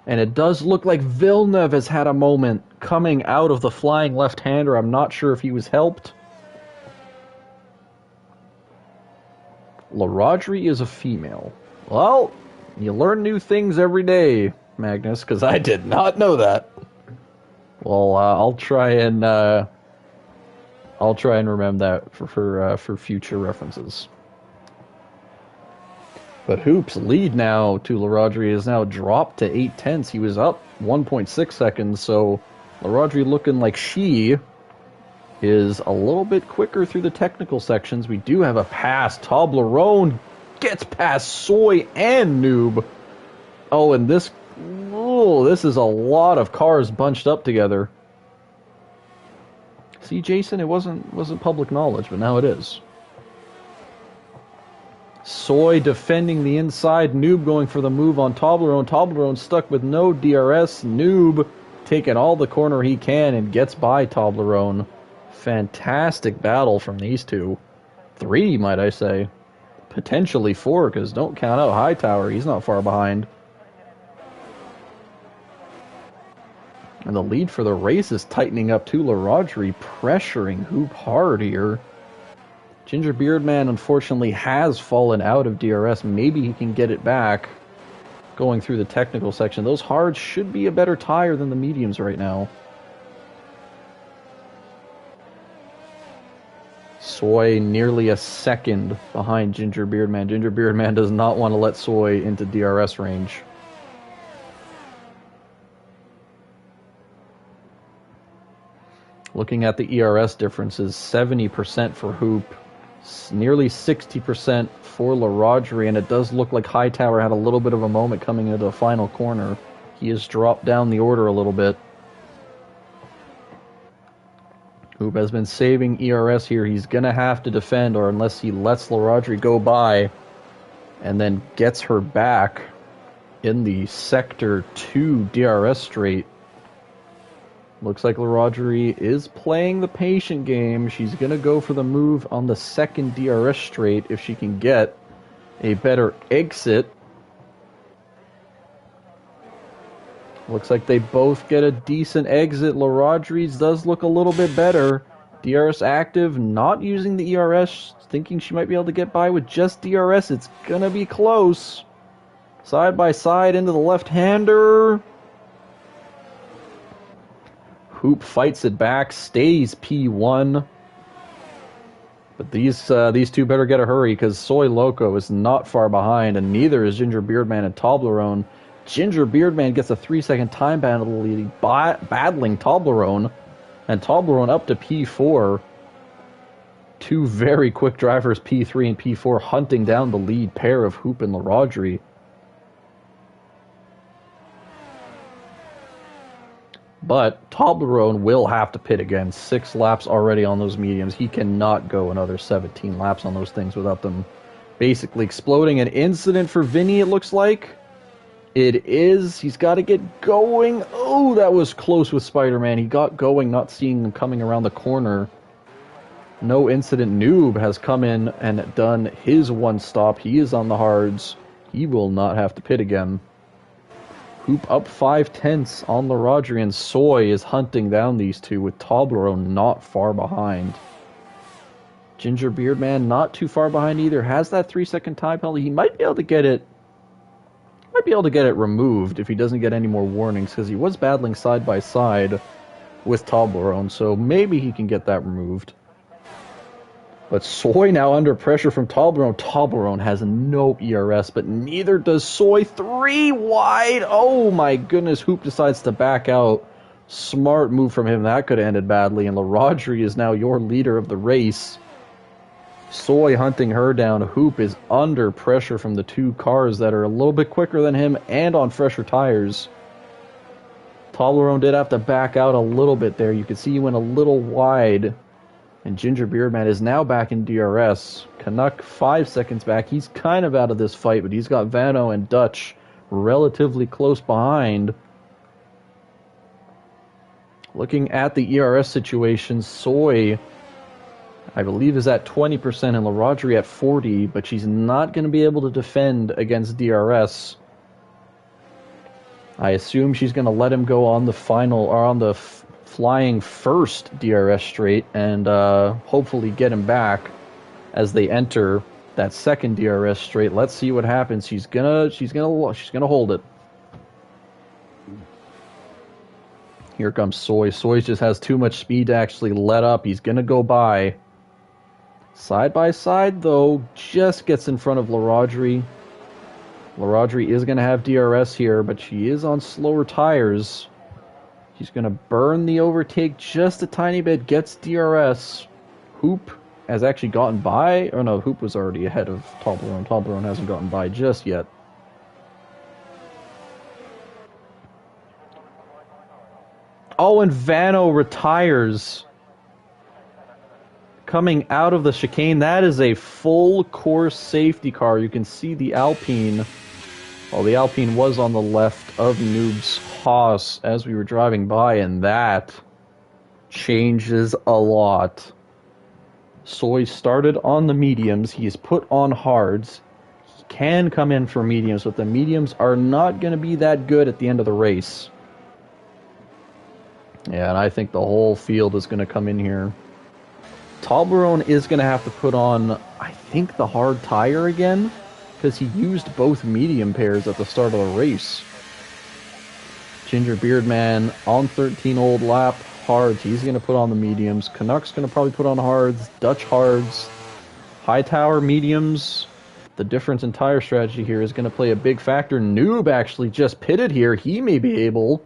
And it does look like Villeneuve has had a moment coming out of the flying left-hander. I'm not sure if he was helped. LaRodri is a female. Well, you learn new things every day, Magnus, because I did not know that. Well, I'll try and remember that for future references. But Hoop's lead now to LaRodri is now dropped to 0.8. He was up 1.6 seconds, so LaRodri looking like she is a little bit quicker through the technical sections. We do have a pass. Toblerone gets past Soy and Noob. Oh, and this is a lot of cars bunched up together. See, Jason, it wasn't public knowledge, but now it is. Soy defending the inside. Noob going for the move on Toblerone. Toblerone stuck with no DRS. Noob taking all the corner he can and gets by Toblerone. Fantastic battle from these two. 3, might I say. Potentially 4, because don't count out Hightower. He's not far behind. And the lead for the race is tightening up too. LaRodri pressuring Hoop hard here. Ginger Beardman, unfortunately, has fallen out of DRS. Maybe he can get it back going through the technical section. Those hards should be a better tire than the mediums right now. Soy nearly a second behind Ginger Beardman. Ginger Beardman does not want to let Soy into DRS range. Looking at the ERS differences, 70% for Hoop, nearly 60% for LaRodri, and it does look like Hightower had a little bit of a moment coming into the final corner. He has dropped down the order a little bit. Hoop has been saving ERS here. He's going to have to defend, or unless he lets LaRodri go by and then gets her back in the Sector 2 DRS straight. Looks like LaRodri is playing the patient game. She's going to go for the move on the second DRS straight if she can get a better exit. Looks like they both get a decent exit. LaRodri's does look a little bit better. DRS active, not using the ERS, thinking she might be able to get by with just DRS. It's going to be close. Side by side into the left-hander. Hoop fights it back, stays P1. But these two better get a hurry because Soy Loco is not far behind, and neither is Ginger Beardman and Toblerone. Ginger Beardman gets a 3-second time penalty battling Toblerone, and Toblerone up to P4. Two very quick drivers, P3 and P4, hunting down the lead pair of Hoop and LaRodri. But Toblerone will have to pit again. 6 laps already on those mediums. He cannot go another 17 laps on those things without them basically exploding. An incident for Vinny, it looks like. It is. He's got to get going. Oh, that was close with Spider-Man. He got going, not seeing him coming around the corner. No incident. Noob has come in and done his one stop. He is on the hards. He will not have to pit again. Hoop up 5/10 on LaRodri, and Soy is hunting down these two with Toblerone not far behind. Ginger Beardman not too far behind either. Has that 3-second time penalty. He might be able to get it. Might be able to get it removed if he doesn't get any more warnings, because he was battling side by side with Toblerone, so maybe he can get that removed. But Soy now under pressure from Toblerone. Toblerone has no ERS, but neither does Soy. 3 wide. Oh my goodness. Hoop decides to back out. Smart move from him. That could have ended badly. And LaRodri is now your leader of the race. Soy hunting her down. Hoop is under pressure from the two cars that are a little bit quicker than him and on fresher tires. Toblerone did have to back out a little bit there. You could see he went a little wide. And Ginger Beardman is now back in DRS. Canuck 5 seconds back. He's kind of out of this fight, but he's got Vano and Dutch relatively close behind. Looking at the ERS situation, Soy, I believe, is at 20% and LaRodri at 40%, but she's not going to be able to defend against DRS. I assume she's going to let him go on the final, or on the flying first DRS straight, and hopefully get him back as they enter that second DRS straight. Let's see what happens. She's gonna hold it. Here comes Soy. Soy just has too much speed to actually let up. He's gonna go by. Side by side though, just gets in front of LaRodri. LaRodri is gonna have DRS here, but she is on slower tires. He's going to burn the overtake just a tiny bit, gets DRS. Hoop has actually gotten by. Oh no, Hoop was already ahead of Toblerone. Toblerone hasn't gotten by just yet. Oh, and Vano retires. Coming out of the chicane, that is a full course safety car. You can see the Alpine. Well, the Alpine was on the left of Noob's Haas as we were driving by, and that changes a lot. Soy started on the mediums. He is put on hards. He can come in for mediums, but the mediums are not going to be that good at the end of the race. Yeah, and I think the whole field is going to come in here. Toblerone is going to have to put on, I think, the hard tire again, because he used both medium pairs at the start of the race. Ginger Beardman on 13 old lap, hards. He's going to put on the mediums. Canuck's going to probably put on hards. Dutch hards. Hightower mediums. The difference in tire strategy here is going to play a big factor. Noob actually just pitted here. He may be able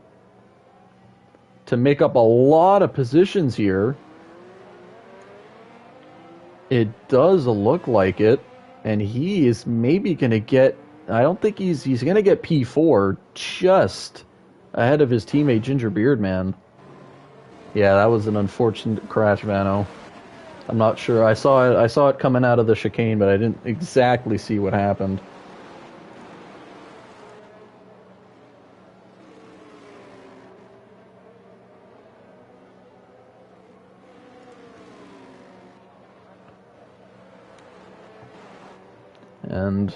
to make up a lot of positions here. It does look like it, and he is maybe going to get, I don't think he's going to get P4 just ahead of his teammate Ginger Beardman. Yeah, that was an unfortunate crash, Vano. I'm not sure. I saw it coming out of the chicane, but I didn't exactly see what happened. And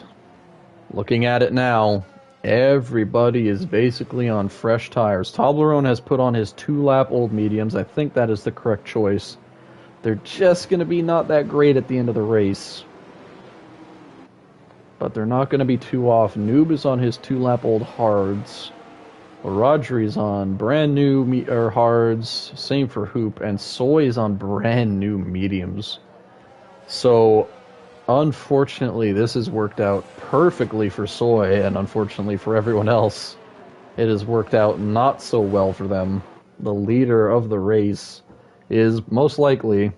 looking at it now, everybody is basically on fresh tires. Toblerone has put on his 2-lap old mediums. I think that is the correct choice. They're just going to be not that great at the end of the race. But they're not going to be too off. Noob is on his 2-lap old hards. Rodri's on brand new hards. Same for Hoop. And Soy is on brand new mediums. So unfortunately, this has worked out perfectly for Soy, and unfortunately for everyone else, it has worked out not so well for them. The leader of the race is most likely...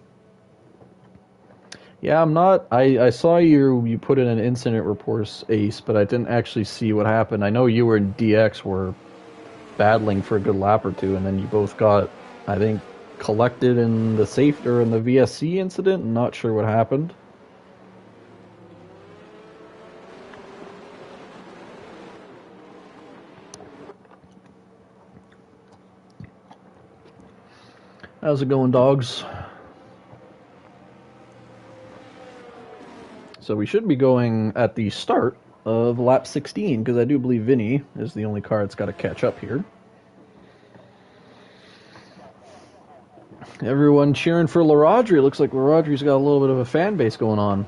Yeah, I'm not... I saw you put in an incident report, Ace, but I didn't actually see what happened. I know you were in DX were battling for a good lap or two, and then you both got, I think, collected in the safety or in the VSC incident. I'm not sure what happened. How's it going, dogs? So we should be going at the start of lap 16, because I do believe Vinny is the only car that's got to catch up here. Everyone cheering for LaRodri. Looks like LaRodri's got a little bit of a fan base going on.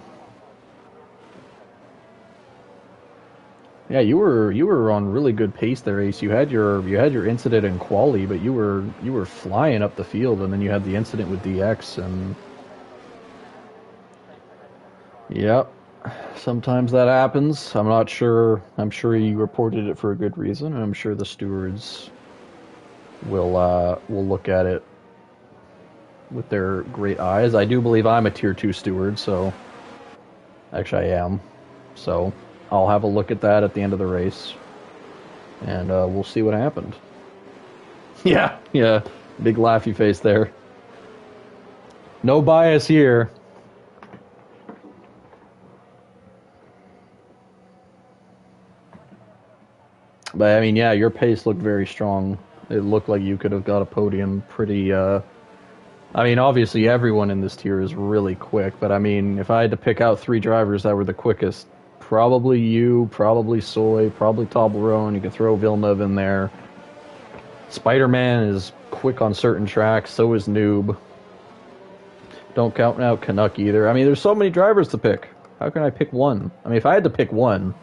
Yeah, you were on really good pace there, Ace. You had your incident in quali, but you were flying up the field, and then you had the incident with DX, and yep, sometimes that happens. I'm not sure. I'm sure you reported it for a good reason, and I'm sure the stewards will look at it with their great eyes. I do believe I'm a tier 2 steward, so actually I am. So I'll have a look at that at the end of the race, and we'll see what happened. Yeah, big laughy face there. No bias here. But I mean, yeah, your pace looked very strong. It looked like you could have got a podium pretty... I mean, obviously everyone in this tier is really quick, but I mean, if I had to pick out 3 drivers that were the quickest, probably you, probably Soy, probably Toblerone. You can throw Villeneuve in there. Spider-Man is quick on certain tracks, so is Noob. Don't count out Canuck either. I mean, there's so many drivers to pick. How can I pick one? I mean, if I had to pick one,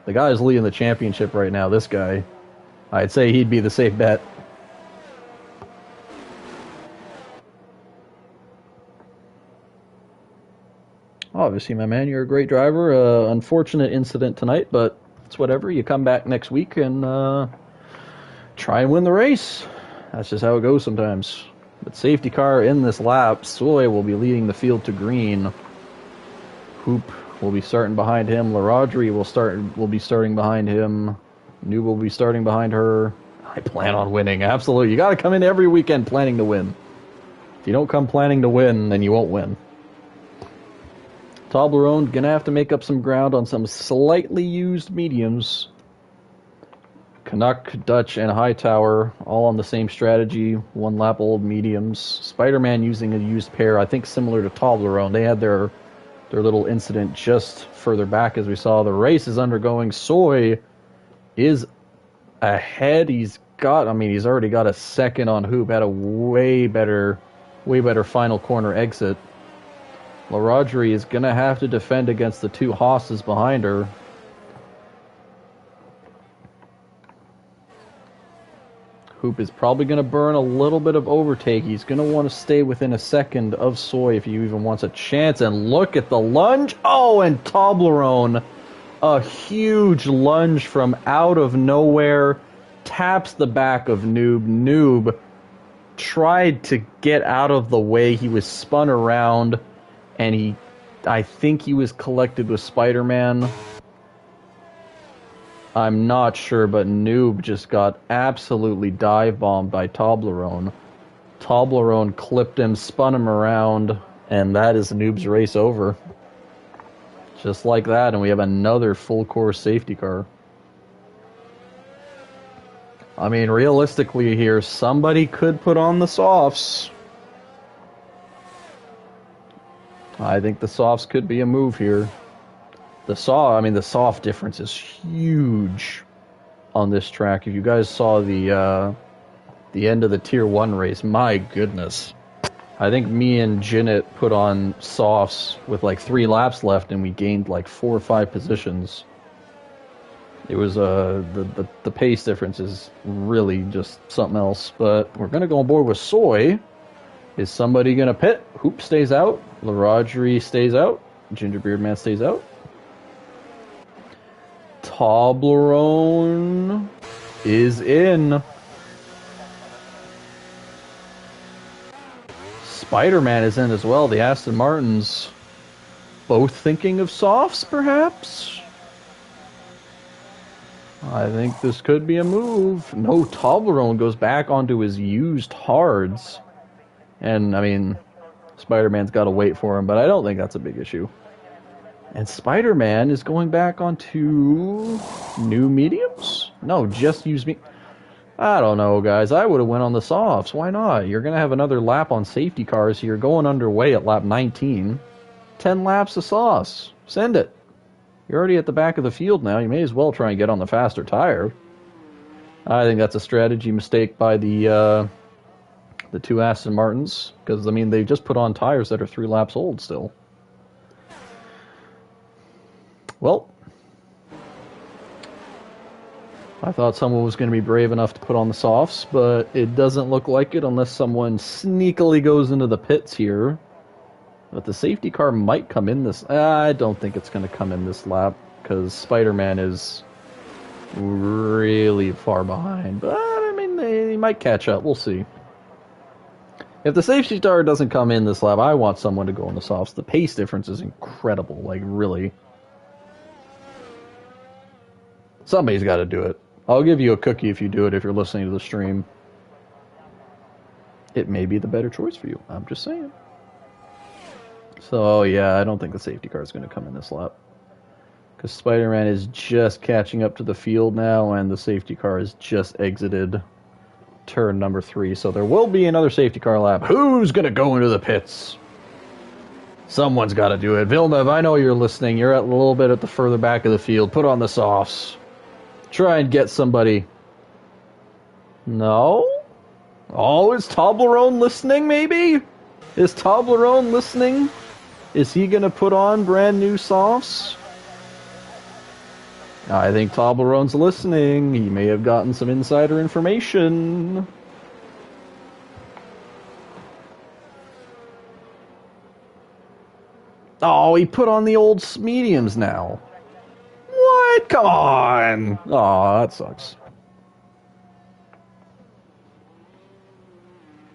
the guy who's leading the championship right now, this guy, I'd say he'd be the safe bet. Obviously, my man, you're a great driver. Unfortunate incident tonight, but it's whatever. You come back next week and try and win the race. That's just how it goes sometimes. But safety car in this lap. Soy will be leading the field to green. Hoop will be starting behind him. LaRodri will be starting behind him. Noob will be starting behind her. I plan on winning. Absolutely. You got to come in every weekend planning to win. If you don't come planning to win, then you won't win. Toblerone gonna have to make up some ground on some slightly used mediums. Canuck, Dutch, and Hightower all on the same strategy. 1 lap old mediums. Spider-Man using a used pair, I think similar to Toblerone. They had their little incident just further back as we saw. The race is undergoing. Soy is ahead. He's already got a second on Hoop. Had a way better final corner exit. LaRodri is going to have to defend against the 2 Haas's behind her. Hoop is probably going to burn a little bit of overtake. He's going to want to stay within a second of Soy if he even wants a chance. And look at the lunge. Oh, and Toblerone. A huge lunge from out of nowhere. Taps the back of Noob. Noob tried to get out of the way. He was spun around. And I think he was collected with Spider-Man. I'm not sure, but Noob just got absolutely dive-bombed by Toblerone. Toblerone clipped him, spun him around, and that is Noob's race over. Just like that, and we have another full-course safety car. I mean, realistically here, somebody could put on the softs. I think the softs could be a move here. The soft difference is huge on this track. If you guys saw the end of the Tier 1 race, my goodness. I think me and Jinnit put on softs with like 3 laps left, and we gained like 4 or 5 positions. It was the pace difference is really just something else. But we're gonna go on board with Soy. Is somebody gonna pit? Hoop stays out. LaRodri stays out. Gingerbeard Man stays out. Toblerone is in. Spider-Man is in as well. The Aston Martins both thinking of softs, perhaps? I think this could be a move. No, Toblerone goes back onto his used hards. And, I mean, Spider-Man's got to wait for him, but I don't think that's a big issue. And Spider-Man is going back onto new mediums? No, just use me. I don't know, guys. I would have went on the softs. Why not? You're going to have another lap on safety cars here. Going underway at lap 19. 10 laps of sauce. Send it. You're already at the back of the field now. You may as well try and get on the faster tire. I think that's a strategy mistake by the 2 Aston Martins. Because, I mean, they just put on tires that are 3 laps old still. Well, I thought someone was going to be brave enough to put on the softs, but it doesn't look like it unless someone sneakily goes into the pits here. But the safety car might come in this. I don't think it's going to come in this lap because Spider-Man is really far behind. But, I mean, they might catch up. We'll see. If the safety car doesn't come in this lap, I want someone to go on the softs. The pace difference is incredible, like, really. Somebody's got to do it. I'll give you a cookie if you do it if you're listening to the stream. It may be the better choice for you. I'm just saying. So, yeah, I don't think the safety car is going to come in this lap. Because Spider-Man is just catching up to the field now, and the safety car has just exited turn number 3. So there will be another safety car lap. Who's going to go into the pits? Someone's got to do it. Villeneuve, I know you're listening. You're a little bit at the further back of the field. Put on the softs. Try and get somebody. No? Oh, is Toblerone listening, maybe? Is Toblerone listening? Is he going to put on brand new softs? I think Toblerone's listening. He may have gotten some insider information. Oh, he put on the old mediums now. What? Come on. Oh, that sucks.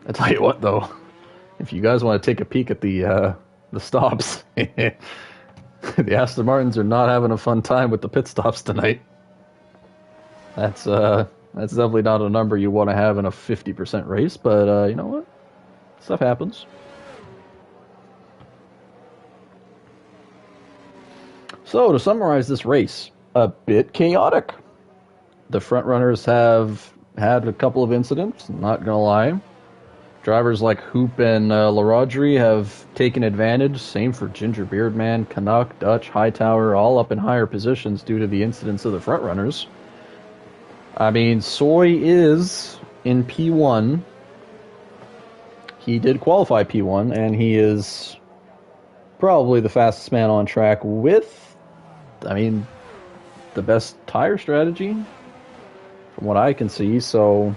I tell you what, though, if you guys want to take a peek at the stops, the Aston Martins are not having a fun time with the pit stops tonight. That's definitely not a number you want to have in a 50% race, but you know what? Stuff happens. So, to summarize this race, a bit chaotic. The front runners have had a couple of incidents, not gonna lie. Drivers like Hoop and Larodri have taken advantage. Same for Ginger Beardman, Canuck, Dutch, Hightower, all up in higher positions due to the incidents of the front runners. I mean, Soy is in P1. He did qualify P1, and he is probably the fastest man on track with, I mean, the best tire strategy from what I can see. So,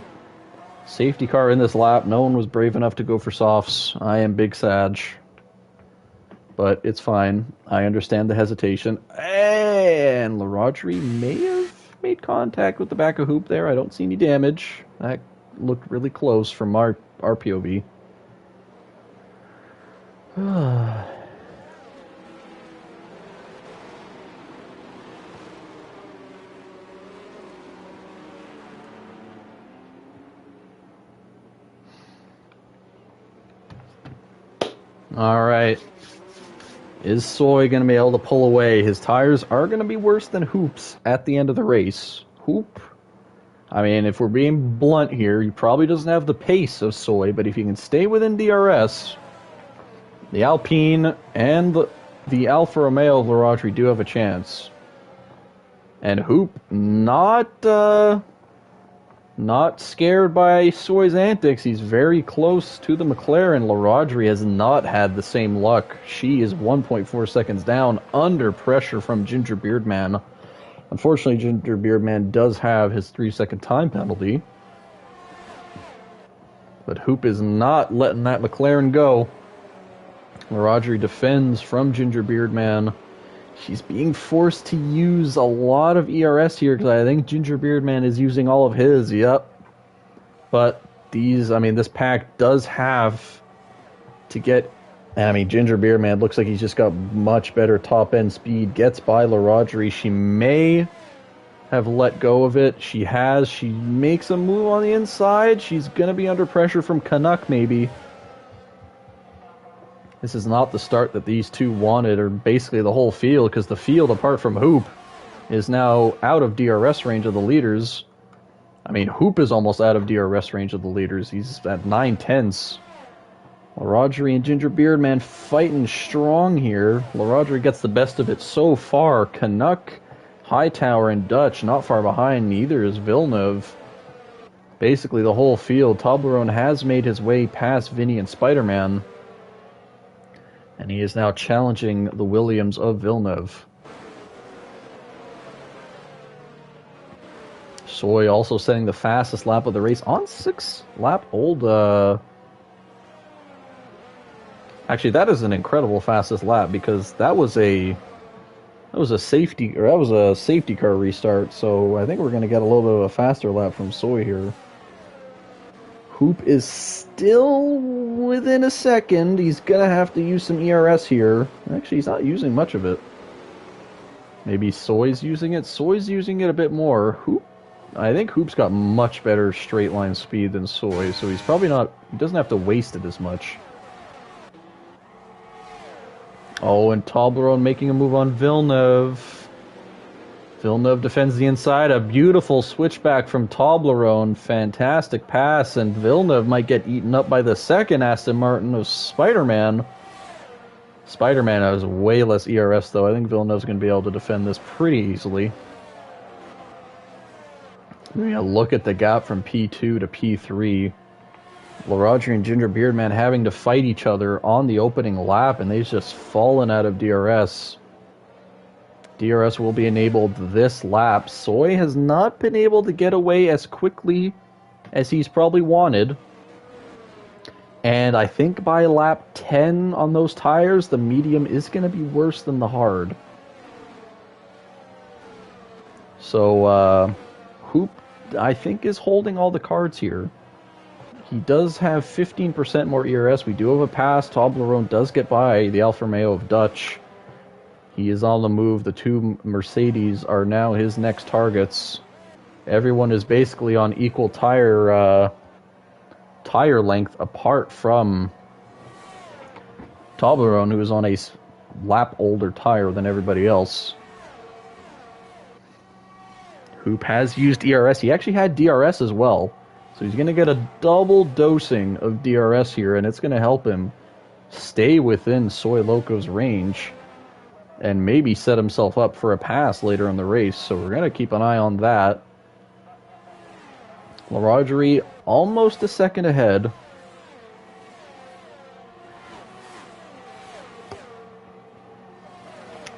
safety car in this lap. No one was brave enough to go for softs. I am big Sag. But it's fine. I understand the hesitation. And Larodri may have made contact with the back of Hoop there. I don't see any damage. That looked really close from our POV. All right. Is Soy going to be able to pull away? His tires are going to be worse than Hoop's at the end of the race. Hoop, I mean, if we're being blunt here, he probably doesn't have the pace of Soy, but if he can stay within DRS, the Alpine and the Alfa Romeo of Larodri do have a chance. And Hoop, not scared by Soy's antics. He's very close to the McLaren. Larodri has not had the same luck. She is 1.4 seconds down under pressure from Ginger Beardman. Unfortunately, Ginger Beardman does have his 3-second time penalty. But Hoop is not letting that McLaren go. Larodri defends from Ginger Beardman. She's being forced to use a lot of ERS here because I think Ginger Beardman is using all of his. Yep. But this pack does have to get. I mean, Ginger Beardman looks like he's just got much better top end speed. Gets by Larodri. She may have let go of it. She has. She makes a move on the inside. She's going to be under pressure from Canuck maybe. This is not the start that these two wanted, or basically the whole field, because the field, apart from Hoop, is now out of DRS range of the leaders. I mean, Hoop is almost out of DRS range of the leaders. He's at 9/10. Larodri and Ginger Beardman fighting strong here. Larodri gets the best of it so far. Canuck, Hightower, and Dutch not far behind. Neither is Villeneuve. Basically the whole field. Toblerone has made his way past Vinny and Spider-Man. And he is now challenging the Williams of Villeneuve. Soy also setting the fastest lap of the race on 6-lap-old. Actually, that is an incredible fastest lap because that was a safety car restart. So I think we're going to get a little bit of a faster lap from Soy here. Hoop is still within a second. He's going to have to use some ERS here. Actually, he's not using much of it. Maybe Soy's using it. Soy's using it a bit more. I think Hoop's got much better straight line speed than Soy, so he's probably not. He doesn't have to waste it as much. Oh, and Toblerone making a move on Villeneuve. Villeneuve defends the inside. A beautiful switchback from Toblerone. Fantastic pass, and Villeneuve might get eaten up by the second Aston Martin of Spider-Man. Spider-Man has way less ERS, though. I think Villeneuve's going to be able to defend this pretty easily. Look at the gap from P2 to P3. Larodri and Ginger Beardman having to fight each other on the opening lap, and they've just fallen out of DRS. DRS will be enabled this lap. Soy has not been able to get away as quickly as he's probably wanted. And I think by lap 10 on those tires, the medium is going to be worse than the hard. So, Hoop, I think, is holding all the cards here. He does have 15% more ERS. We do have a pass. Toblerone does get by the Alfa Romeo of Dutch. He is on the move. The two Mercedes are now his next targets. Everyone is basically on equal tire length apart from Toblerone, who is on a lap older tire than everybody else. Hoop has used ERS. He actually had DRS as well. So he's going to get a double dosing of DRS here, and it's going to help him stay within Soy Loco's range and maybe set himself up for a pass later in the race. So we're going to keep an eye on that. LaRogerie almost a second ahead.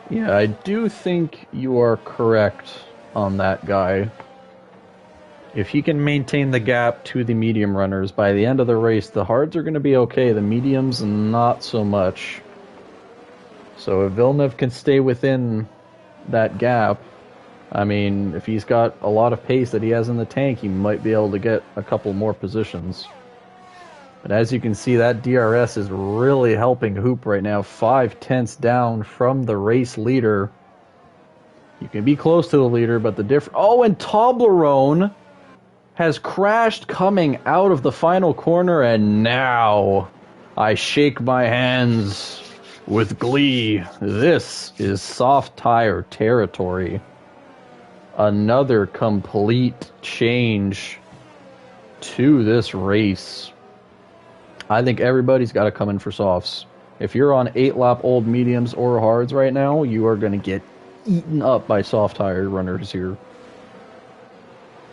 Yeah, I do think you are correct on that guy. If he can maintain the gap to the medium runners, by the end of the race, the hards are going to be okay. The mediums, not so much. So if Villeneuve can stay within that gap, I mean, if he's got a lot of pace that he has in the tank, he might be able to get a couple more positions. But as you can see, that DRS is really helping Hoop right now. 5/10 down from the race leader. You can be close to the leader, but the difference... Oh, and Toblerone has crashed coming out of the final corner, and now I shake my hands with glee. This is soft tire territory. Another complete change to this race. I think everybody's got to come in for softs. If you're on 8-lap old mediums or hards right now, you are going to get eaten up by soft tire runners here.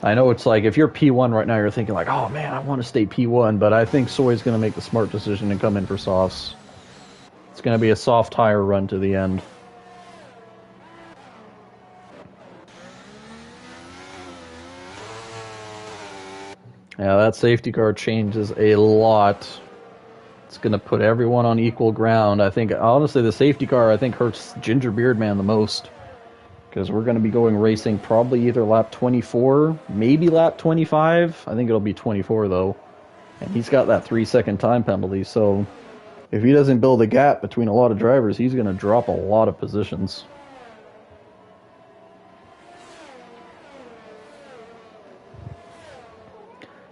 I know it's like, if you're P1 right now, you're thinking like, oh man, I want to stay P1, but I think Soy's going to make the smart decision and come in for softs. It's going to be a soft tire run to the end. Yeah, that safety car changes a lot. It's going to put everyone on equal ground. I think, honestly, the safety car, I think, hurts Ginger Beardman the most. Because we're going to be going racing probably either lap 24, maybe lap 25. I think it'll be 24, though. And he's got that 3-second time penalty, so if he doesn't build a gap between a lot of drivers, he's going to drop a lot of positions.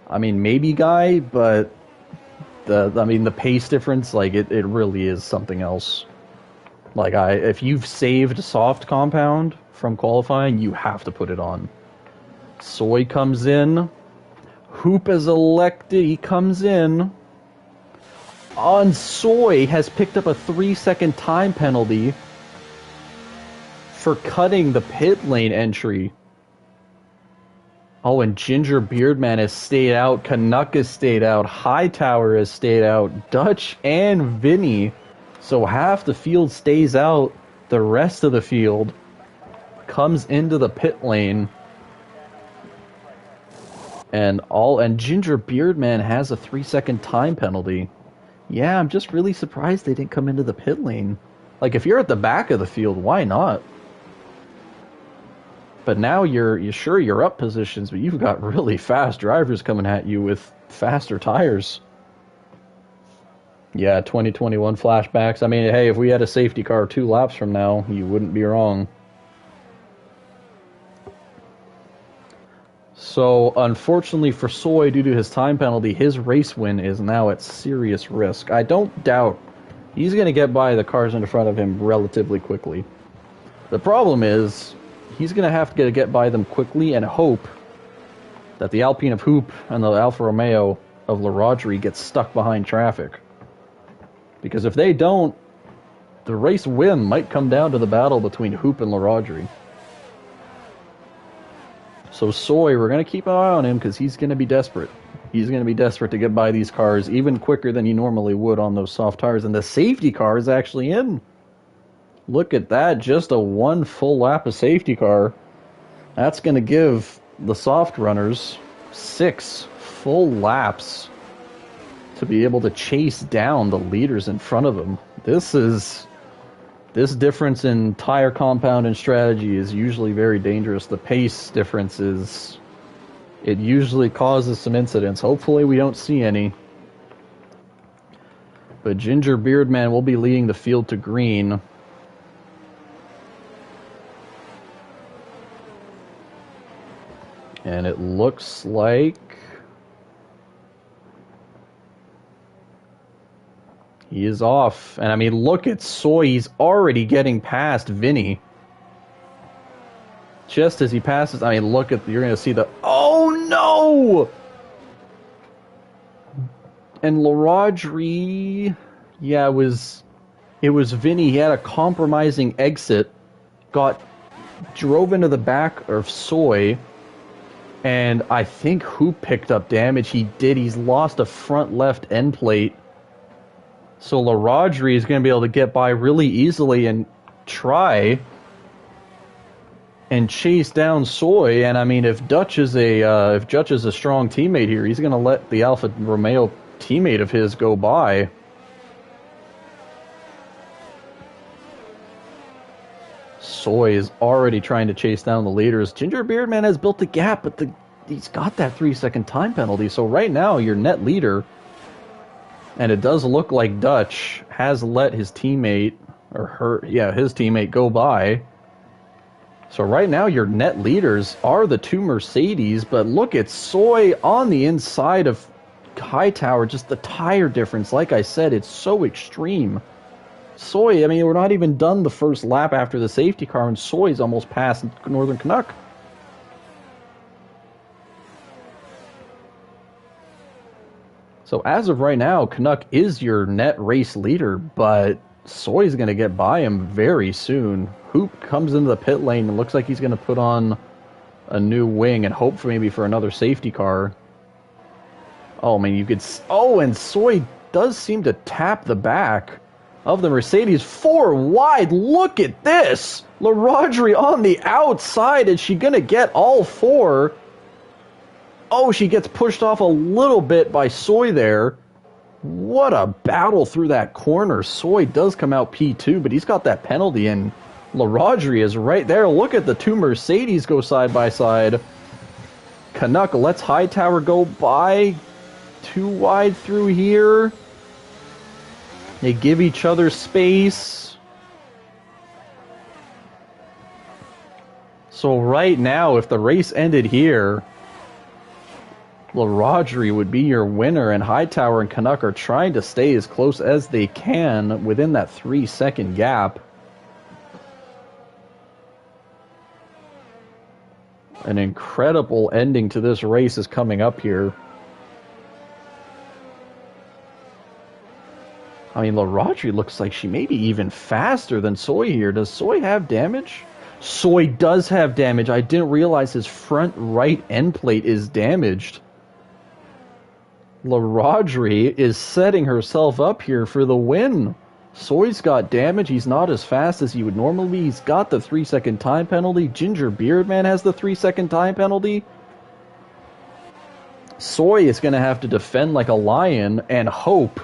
I mean, maybe Guy, but the pace difference, like, it really is something else. Like, if you've saved soft compound from qualifying, you have to put it on. Soy comes in. Hoop is elected. He comes in. On Soy has picked up a 3-second time penalty for cutting the pit lane entry. Oh, and Ginger Beardman has stayed out. Canuck has stayed out. Hightower has stayed out. Dutch and Vinny. So half the field stays out. The rest of the field comes into the pit lane. And Ginger Beardman has a 3-second time penalty. Yeah, I'm just really surprised they didn't come into the pit lane. Like, if you're at the back of the field, why not? But now you're up positions, but you've got really fast drivers coming at you with faster tires. Yeah, 2021 flashbacks. I mean, hey, if we had a safety car 2 laps from now, you wouldn't be wrong. So, unfortunately for Soy, due to his time penalty, his race win is now at serious risk. I don't doubt he's going to get by the cars in front of him relatively quickly. The problem is, he's going to have to get by them quickly and hope that the Alpine of Hoop and the Alfa Romeo of LaRogerie get stuck behind traffic. Because if they don't, the race win might come down to the battle between Hoop and LaRogerie. So Soy, we're going to keep an eye on him because he's going to be desperate. He's going to be desperate to get by these cars even quicker than he normally would on those soft tires. And the safety car is actually in. Look at that, just a 1 full lap of safety car. That's going to give the soft runners 6 full laps to be able to chase down the leaders in front of them. This difference in tire compound and strategy is usually very dangerous. The pace difference is It usually causes some incidents. Hopefully we don't see any. But Ginger Beardman will be leading the field to green. And it looks like he is off. And I mean, look at Soy. He's already getting past Vinny. Just as he passes, I mean, look at, you're going to see the, oh no! And LaRodri, yeah, it was Vinny. He had a compromising exit, drove into the back of Soy, and I think who picked up damage? He did. He's lost a front left end plate. So LaRodri is going to be able to get by really easily and try and chase down Soy. And I mean, if Dutch is a strong teammate here, he's going to let the Alfa Romeo teammate of his go by. Soy is already trying to chase down the leaders. Ginger Beardman has built a gap, but he's got that 3-second time penalty. So right now, your net leader, and it does look like Dutch has let his teammate, his teammate go by. So right now, your net leaders are the two Mercedes, but look at Soy on the inside of Hightower. Just the tire difference, like I said, it's so extreme. Soy, I mean, we're not even done the first lap after the safety car, and Soy's almost past Northern Canuck. So as of right now, Canuck is your net race leader, but Soy's going to get by him very soon. Hoop comes into the pit lane and looks like he's going to put on a new wing and hope for maybe for another safety car. Oh, man, you could... Oh, and Soy does seem to tap the back of the Mercedes. 4 wide. Look at this. LaRodri on the outside. Is she going to get all 4? Oh, she gets pushed off a little bit by Soy there. What a battle through that corner. Soy does come out P2, but he's got that penalty, and LaRodri is right there. Look at the two Mercedes go side by side. Canuck lets Hightower go by. 2 wide through here. They give each other space. So right now, if the race ended here, LaRodri would be your winner, and Hightower and Canuck are trying to stay as close as they can within that 3-second gap. An incredible ending to this race is coming up here. I mean, LaRodri looks like she may be even faster than Soy here. Does Soy have damage? Soy does have damage. I didn't realize his front right end plate is damaged. LaRodri is setting herself up here for the win. Soy's got damage. He's not as fast as he would normally be. He's got the 3-second time penalty. Ginger Beardman has the 3-second time penalty. Soy is going to have to defend like a lion and hope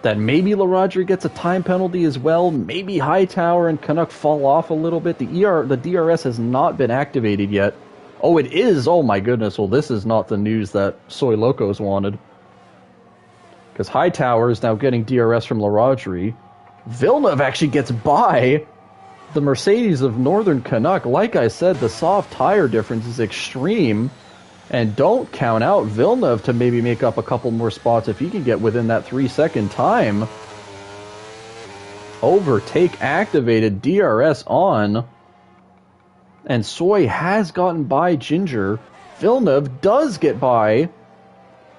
that maybe LaRodri gets a time penalty as well. Maybe Hightower and Canuck fall off a little bit. The DRS has not been activated yet. Oh, it is! Oh my goodness. Well, this is not the news that Soy Locos wanted. Because Hightower is now getting DRS from LaRodri. Villeneuve actually gets by the Mercedes of Northern Canuck. Like I said, the soft tire difference is extreme. And don't count out Villeneuve to maybe make up a couple more spots if he can get within that 3-second time. Overtake activated, DRS on. And Soy has gotten by Ginger. Villeneuve does get by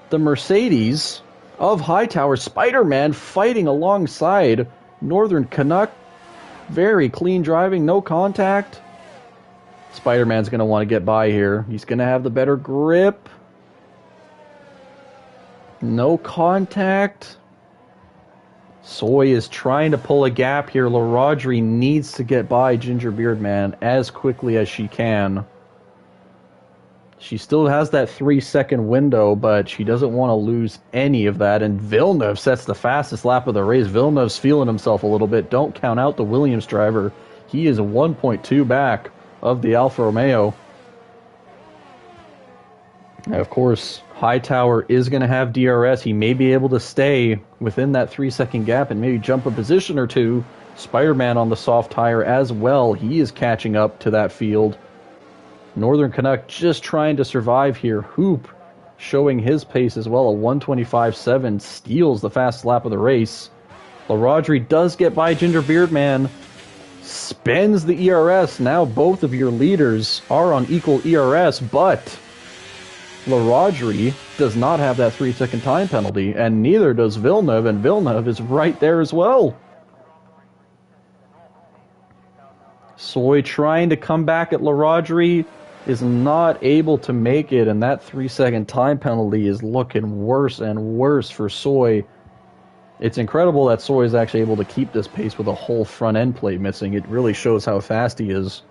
the Mercedes of Hightower. Spider-Man fighting alongside Northern Canuck. Very clean driving, no contact. Spider-Man's going to want to get by here. He's going to have the better grip. No contact. Soy is trying to pull a gap here. LaRodri needs to get by Ginger Beardman as quickly as she can. She still has that 3-second window, but she doesn't want to lose any of that. And Villeneuve sets the fastest lap of the race. Villeneuve's feeling himself a little bit. Don't count out the Williams driver. He is 1.2 back of the Alfa Romeo. Now, of course, Hightower is going to have DRS. He may be able to stay within that 3-second gap and maybe jump a position or two. Spider-Man on the soft tire as well. He is catching up to that field. Northern Canuck just trying to survive here. Hoop showing his pace as well. A 125.7 steals the fast lap of the race. LaRodri does get by Ginger Beardman. Spends the ERS. Now both of your leaders are on equal ERS, but LaRodri does not have that 3-second time penalty, and neither does Villeneuve, and Villeneuve is right there as well. Soy trying to come back at LaRodri is not able to make it, and that 3-second time penalty is looking worse and worse for Soy. It's incredible that Soy is actually able to keep this pace with a whole front end plate missing. It really shows how fast he is.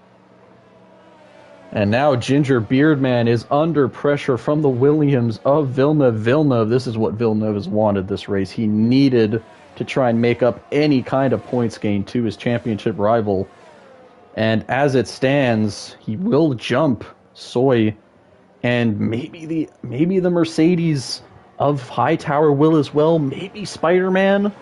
And now Ginger Beardman is under pressure from the Williams of Villeneuve. Villeneuve, this is what Villeneuve has wanted this race. He needed to try and make up any kind of points gain to his championship rival. And as it stands, he will jump Soy, and maybe the Mercedes of Hightower will as well. Maybe Spider-Man.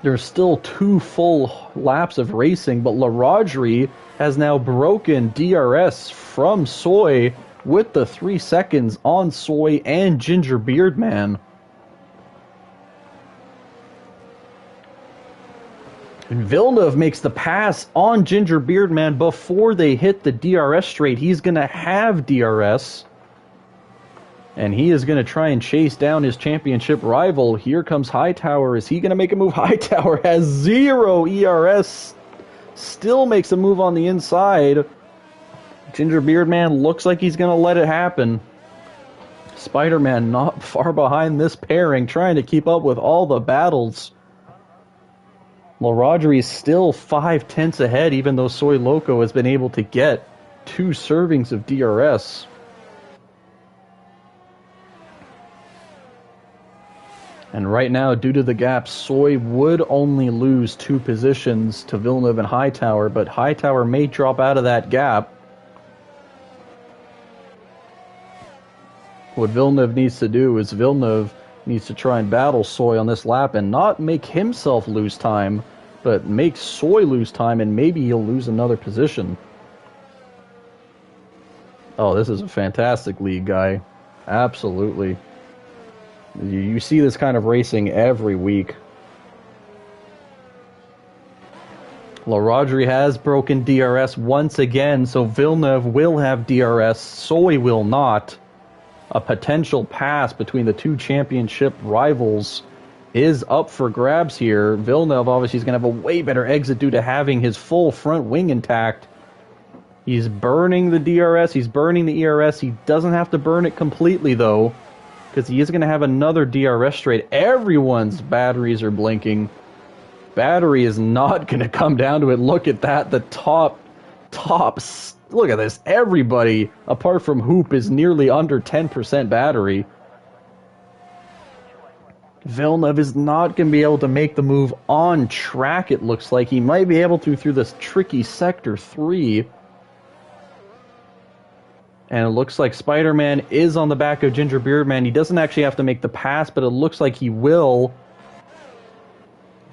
There's still 2 full laps of racing, but LaRodri has now broken DRS from Soy with the 3 seconds on Soy and Ginger Beardman. And Villeneuve makes the pass on Ginger Beardman before they hit the DRS straight. He's going to have DRS. And he is going to try and chase down his championship rival. Here comes Hightower. Is he going to make a move? Hightower has 0 ERS. Still makes a move on the inside. Ginger Beardman looks like he's going to let it happen. Spider-Man not far behind this pairing, trying to keep up with all the battles. LaRodri is still 5/10 ahead, even though Soy Loco has been able to get 2 servings of DRS. And right now, due to the gap, Soy would only lose 2 positions to Villeneuve and Hightower, but Hightower may drop out of that gap. What Villeneuve needs to do is Villeneuve needs to try and battle Soy on this lap and not make himself lose time, but make Soy lose time, and maybe he'll lose another position. Oh, this is a fantastic lead, guy. Absolutely. You see this kind of racing every week. LaRodri has broken DRS once again, so Villeneuve will have DRS, Soy will not. A potential pass between the 2 championship rivals is up for grabs here. Villeneuve obviously is going to have a way better exit due to having his full front wing intact. He's burning the DRS, he's burning the ERS. He doesn't have to burn it completely, though, because he is going to have another DRS straight. Everyone's batteries are blinking. Battery is not going to come down to it. Look at that. The tops. Look at this. Everybody, apart from Hoop, is nearly under 10% battery. Villeneuve is not going to be able to make the move on track, it looks like. He might be able to through this tricky Sector 3. And it looks like Spider-Man is on the back of Ginger Beardman. He doesn't actually have to make the pass, but it looks like he will.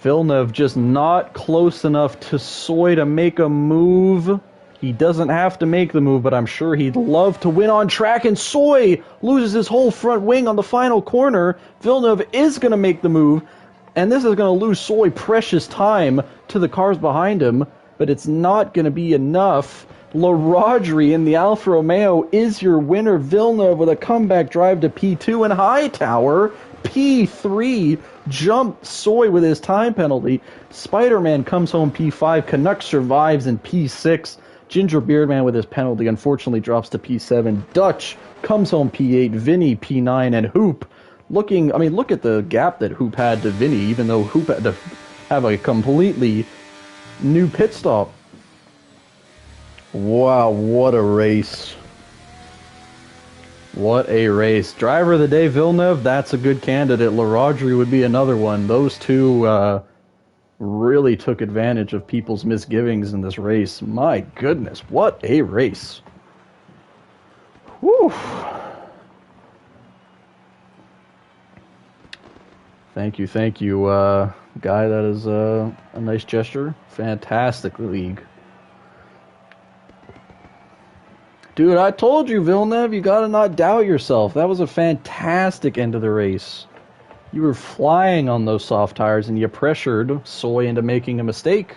Villeneuve just not close enough to Soy to make a move. He doesn't have to make the move, but I'm sure he'd love to win on track. And Soy loses his whole front wing on the final corner. Villeneuve is going to make the move, and this is going to lose Soy precious time to the cars behind him, but it's not going to be enough. LaRodri in the Alfa Romeo is your winner. Villeneuve with a comeback drive to P2, and Hightower, P3, jump Soy with his time penalty. Spider-Man comes home P5, Canuck survives in P6. Ginger Beardman with his penalty unfortunately drops to P7. Dutch comes home P8, Vinny P9, and Hoop looking, I mean, look at the gap that Hoop had to Vinny, even though Hoop had to have a completely new pit stop. Wow, what a race. What a race. Driver of the day, Villeneuve, that's a good candidate. LaRodri would be another one. Those two really took advantage of people's misgivings in this race. My goodness, what a race. Whew. Whew. Thank you, guy. That is a nice gesture. Fantastic league. Dude, I told you, Villeneuve, you gotta not doubt yourself. That was a fantastic end of the race. You were flying on those soft tires, and you pressured Soy into making a mistake.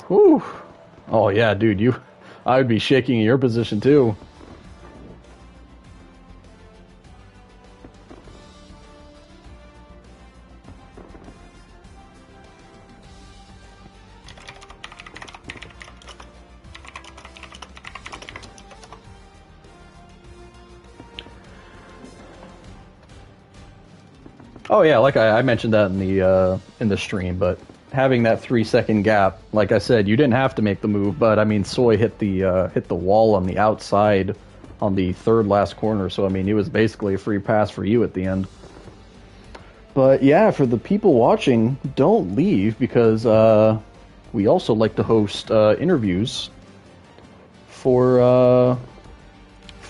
Whew. Oh, yeah, dude, I would be shaking in your position, too. Oh yeah, like I mentioned that in the stream, but having that 3 second gap, like I said, you didn't have to make the move, but I mean, Soy hit the wall on the outside on the third last corner, so I mean, it was basically a free pass for you at the end. But yeah, for the people watching, don't leave because we also like to host interviews for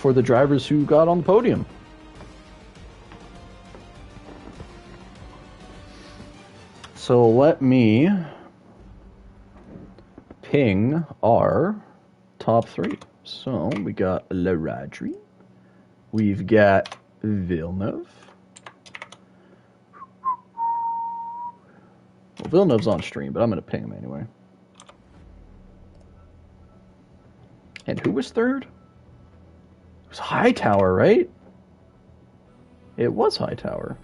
the drivers who got on the podium. So let me ping our top three. So we got Laradri, we've got Villeneuve. Well, Villeneuve's on stream, but I'm going to ping him anyway. And who was third? It was Hightower, right? It was Hightower.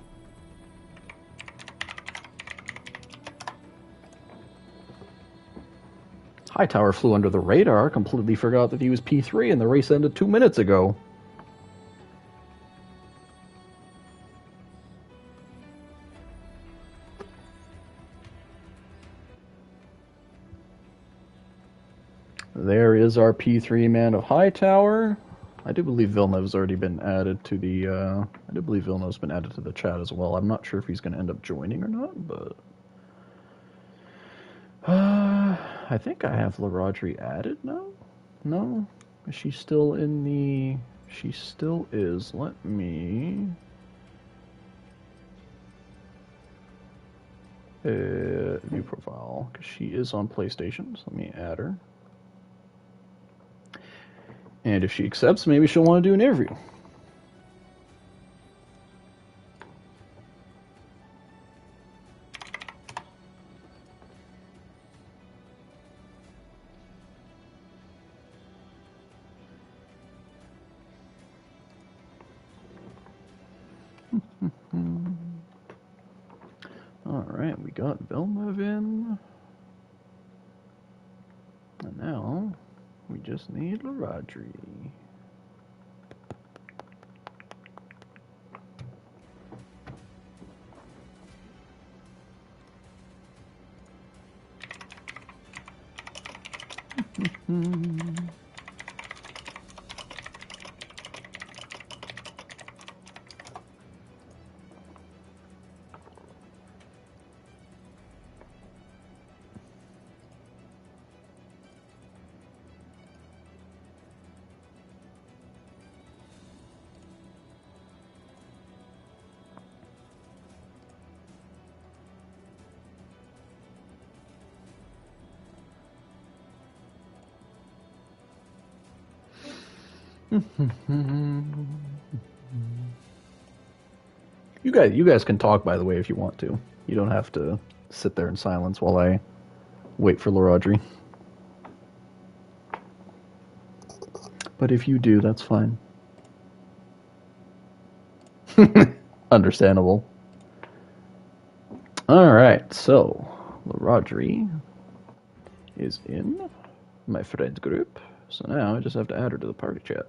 Hightower flew under the radar, completely forgot that he was P3 and the race ended 2 minutes ago. There is our P3 man of Hightower. I do believe Villeneuve's already been added to the, I do believe Villeneuve's been added to the chat as well. I'm not sure if he's going to end up joining or not, but... I think I have LaRodri added now? No? Is she still in the... She still is. Let me... view profile, because she is on PlayStation, so let me add her. And if she accepts, maybe she'll want to do an interview. Alright, we got Villeneuve in. And now, we just need LaRodri. You guys can talk, by the way, if you want to. You don't have to sit there in silence while I wait for LaRodri. But if you do, that's fine. Understandable. Alright, so LaRodri is in my friends group. So now I just have to add her to the party chat.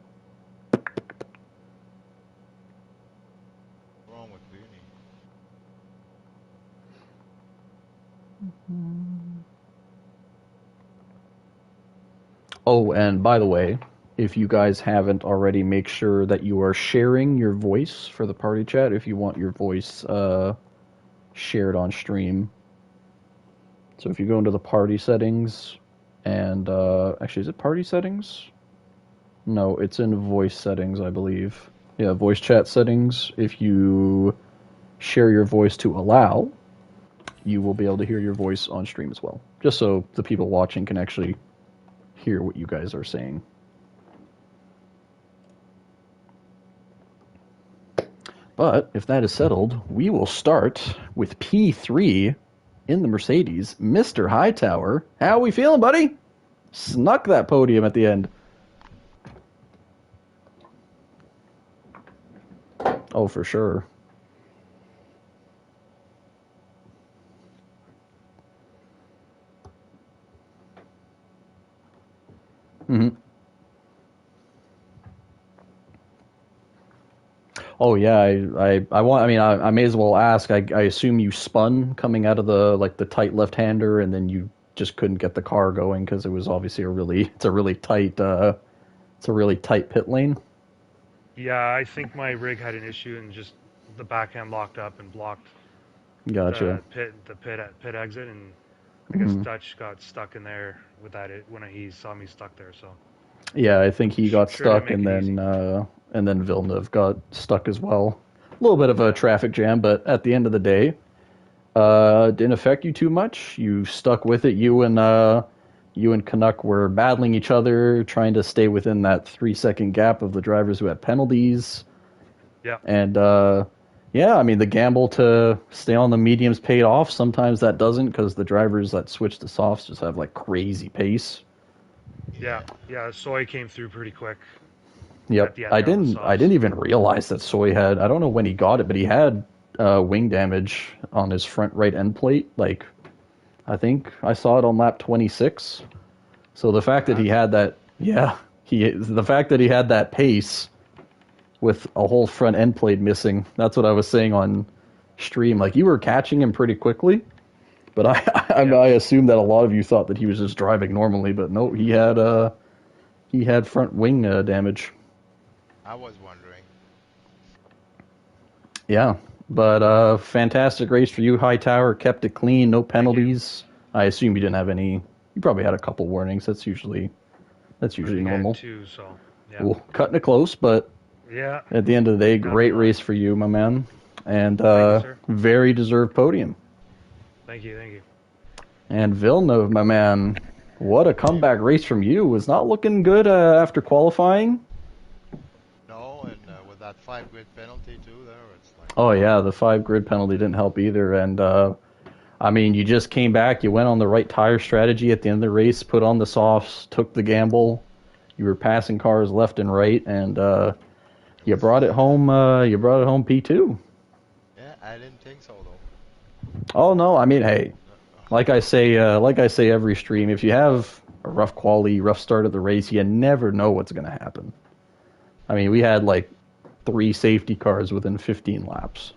Oh, and by the way, if you guys haven't already, make sure that you are sharing your voice for the party chat if you want your voice shared on stream. So if you go into the party settings, and actually, is it party settings? No, it's in voice settings, I believe. Yeah, voice chat settings. If you share your voice to allow, you will be able to hear your voice on stream as well. Just so the people watching can actually hear what you guys are saying. But if that is settled, we will start with P3 in the Mercedes. Mr. Hightower, how are we feeling, buddy? Snuck that podium at the end. Oh, for sure. Mm-hmm. Oh yeah, I want. I mean, I may as well ask. I assume you spun coming out of the tight left hander, and then you just couldn't get the car going because it was obviously it's a really tight pit lane. Yeah, I think my rig had an issue and just the backhand locked up and blocked Gotcha. the pit exit, and I guess Mm-hmm. Dutch got stuck in there with that when he saw me stuck there. So Yeah, I think he got sure didn't stuck, make it easy. and then Villeneuve got stuck as well. A little bit of a Yeah, traffic jam, but at the end of the day, didn't affect you too much. You stuck with it. You and Canuck were battling each other, trying to stay within that 3 second gap of the drivers who had penalties. yeah, And yeah, I mean the gamble to stay on the mediums paid off. Sometimes that doesn't because the drivers that switch to softs just have like crazy pace. yeah, yeah. Soy came through pretty quick at Yep, the end I there on the didn't. I softs. didn't even realize that Soy had. I don't know when he got it, but he had wing damage on his front right end plate. Like I think I saw it on lap 26. So the fact that he That had that, yeah, the fact that he had that pace with a whole front end plate missing. That's what I was saying on stream. Like you were catching him pretty quickly, but yeah, I assumed that a lot of you thought that he was just driving normally, but no, he had front wing damage. I was wondering. Yeah, but fantastic race for you, Hightower. Kept it clean, no thank you. penalties. I assume you didn't have any. You probably had a couple warnings. That's I usually think I had normal. two. So yeah, Cool, cutting it close, but yeah. at the end of the day, Gotta be great race honest. for you, my man, and Thank you, sir. very deserved podium. Thank you, thank you. And Villeneuve, my man, what a comeback race from you. Was not looking good after qualifying. No, and with that 5 grid penalty too, there it's like, Oh yeah, the 5 grid penalty didn't help either, and I mean, you just came back. You went on the right tire strategy at the end of the race, put on the softs, took the gamble. You were passing cars left and right, and you brought it home. You brought it home P2. yeah, I didn't think so though. Oh no, I mean, hey, Uh, like I say every stream, if you have a rough quality, rough start of the race, you never know what's going to happen. I mean, we had like 3 safety cars within 15 laps.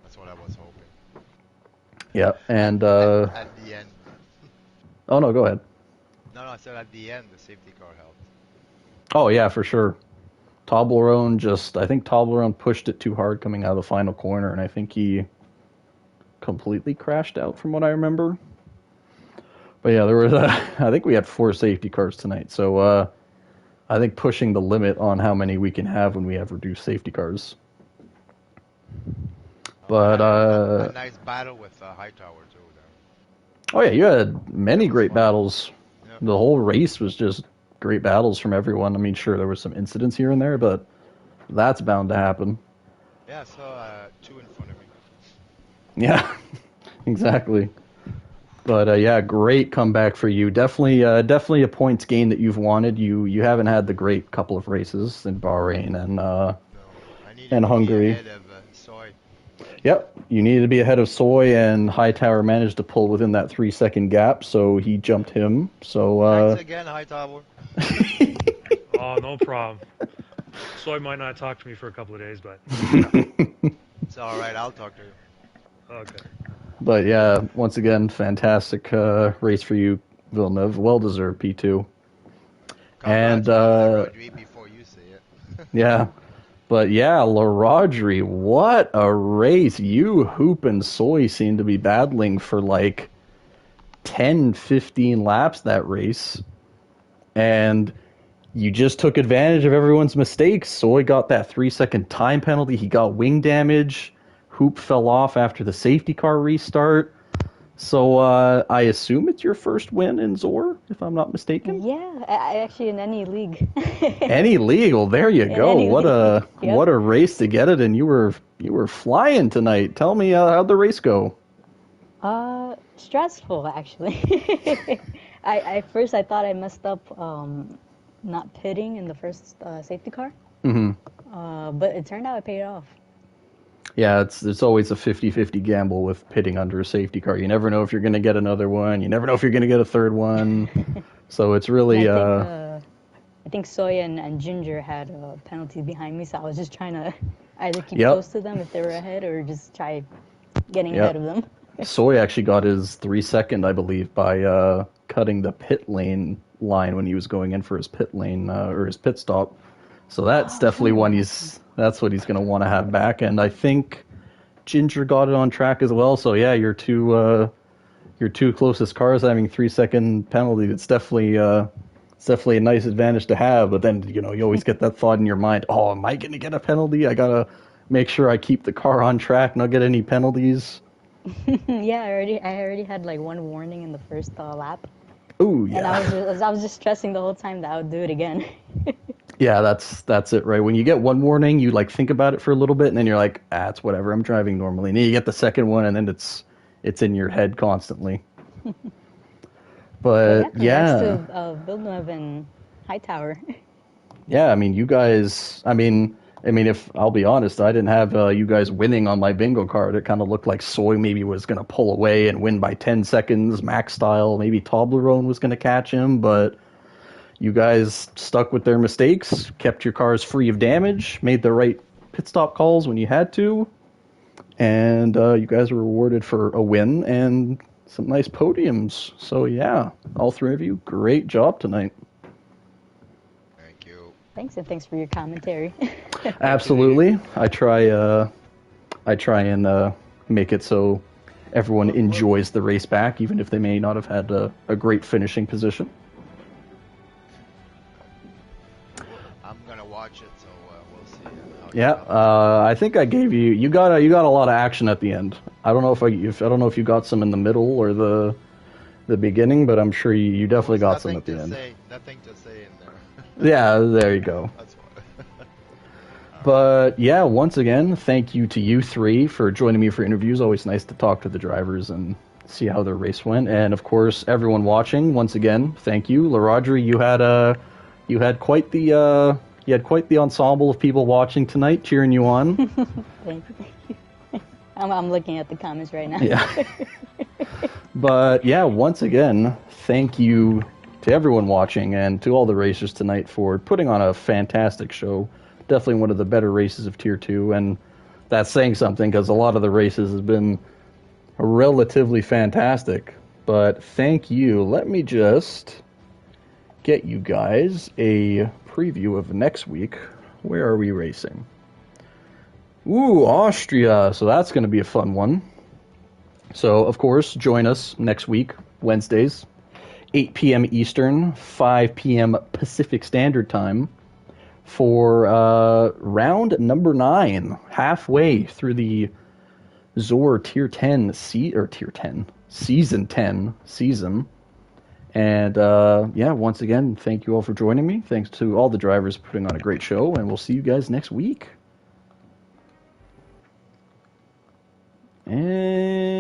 that's what I was hoping. Yeah, At and at the end, oh no, go ahead. no, I said at the end the safety car helped. Oh yeah, for sure. I think Toblerone pushed it too hard coming out of the final corner, and I think he completely crashed out from what I remember. But yeah, there was I think we had 4 safety cars tonight, so I think pushing the limit on how many we can have when we have reduced safety cars. Oh, I But had a nice battle with Hightower too oh yeah, you had there. many That was great fun. battles. Yeah, The whole race was just great battles from everyone. I mean, sure there was some incidents here and there, but that's bound to happen. yeah, I saw two in front of me. Yeah, exactly. But yeah, great comeback for you. Definitely a points gain that you've wanted. You haven't had the great couple of races in Bahrain No, I and needed to be Hungary. ahead of Soy. Yep, you needed to be ahead of Soy, and Hightower managed to pull within that 3 second gap, so he jumped him. So Thanks again, Hightower. Oh, no problem. Soy might not talk to me for a couple of days, but yeah. It's all right. I'll talk to you. Okay. but yeah, once again, fantastic race for you, Villeneuve. Well deserved P2. And Congrats, Rodri, before you say it. yeah, but yeah, LaRodri, what a race. You, Hoop, and Soy seem to be battling for like 10, 15 laps that race. And you just took advantage of everyone's mistakes. Soy got that 3-second time penalty. He got wing damage. Hoop fell off after the safety car restart. So I assume it's your first win in ZOR, if I'm not mistaken. Yeah, I actually in any league. Any league? Well, there you In go. any What a league. Yep. what a race to get it, and you were flying tonight. Tell me how'd the race go? Stressful actually. I first I thought I messed up not pitting in the first safety car. But it turned out it paid off. Yeah, it's always a 50-50 gamble with pitting under a safety car. You never know if you're going to get another one. You never know if you're going to get a third one. So it's really I think Soya and Ginger had penalties behind me, so I was just trying to either keep close to them if they were ahead or just try getting ahead of them. Soy actually got his 3-second, I believe, by cutting the pit lane line when he was going in for his pit lane or his pit stop. So that's definitely one that's what he's going to want to have back. And I think Ginger got it on track as well. So yeah, your two closest cars having 3-second penalty. It's definitely a nice advantage to have. But then you always get that thought in your mind: oh, am I going to get a penalty? I gotta make sure I keep the car on track, not get any penalties. Yeah, I already had like one warning in the first lap. Ooh, yeah. And I was just stressing the whole time that I would do it again. Yeah, that's it, right? When you get one warning, you like think about it for a little bit, and then you're like, it's whatever. I'm driving normally. And then you get the second one, and then it's in your head constantly. But yeah. To Villeneuve and Hightower. Yeah, I mean, you guys. I mean, if I'll be honest, I didn't have you guys winning on my bingo card. It kind of looked like Soy maybe was going to pull away and win by 10 seconds, Max style. Maybe Toblerone was going to catch him, but you guys stuck with their mistakes, kept your cars free of damage, made the right pit stop calls when you had to, and you guys were rewarded for a win and some nice podiums. So yeah, all three of you, great job tonight. Thank you. Thanks, and thanks for your commentary. Absolutely. I try and make it so everyone enjoys the race back, even if they may not have had a great finishing position. I'm gonna watch it, so we'll see. I think I gave you got a lot of action at the end. I don't know if you got some in the middle or the beginning, but I'm sure you definitely got some at the end. Nothing to say in there. Yeah, there you go. That's why. But yeah, once again, thank you to you three for joining me for interviews. Always nice to talk to the drivers and see how their race went. And of course, everyone watching, once again, thank you. LaRodri, you had quite the ensemble of people watching tonight, cheering you on. Thank you. I'm looking at the comments right now. Yeah. But yeah, once again, thank you to everyone watching and to all the racers tonight for putting on a fantastic show. Definitely one of the better races of Tier 2, and that's saying something because a lot of the races has been relatively fantastic. But thank you. Let me just get you guys a preview of next week. Where are we racing? Ooh, Austria. So that's going to be a fun one. So, of course, join us next week, Wednesdays, 8 p.m. Eastern, 5 p.m. Pacific Standard Time, for round number 9, halfway through the ZOR Tier 10 Season 10 season. And yeah, once again, thank you all for joining me. Thanks to all the drivers for putting on a great show, and we'll see you guys next week. And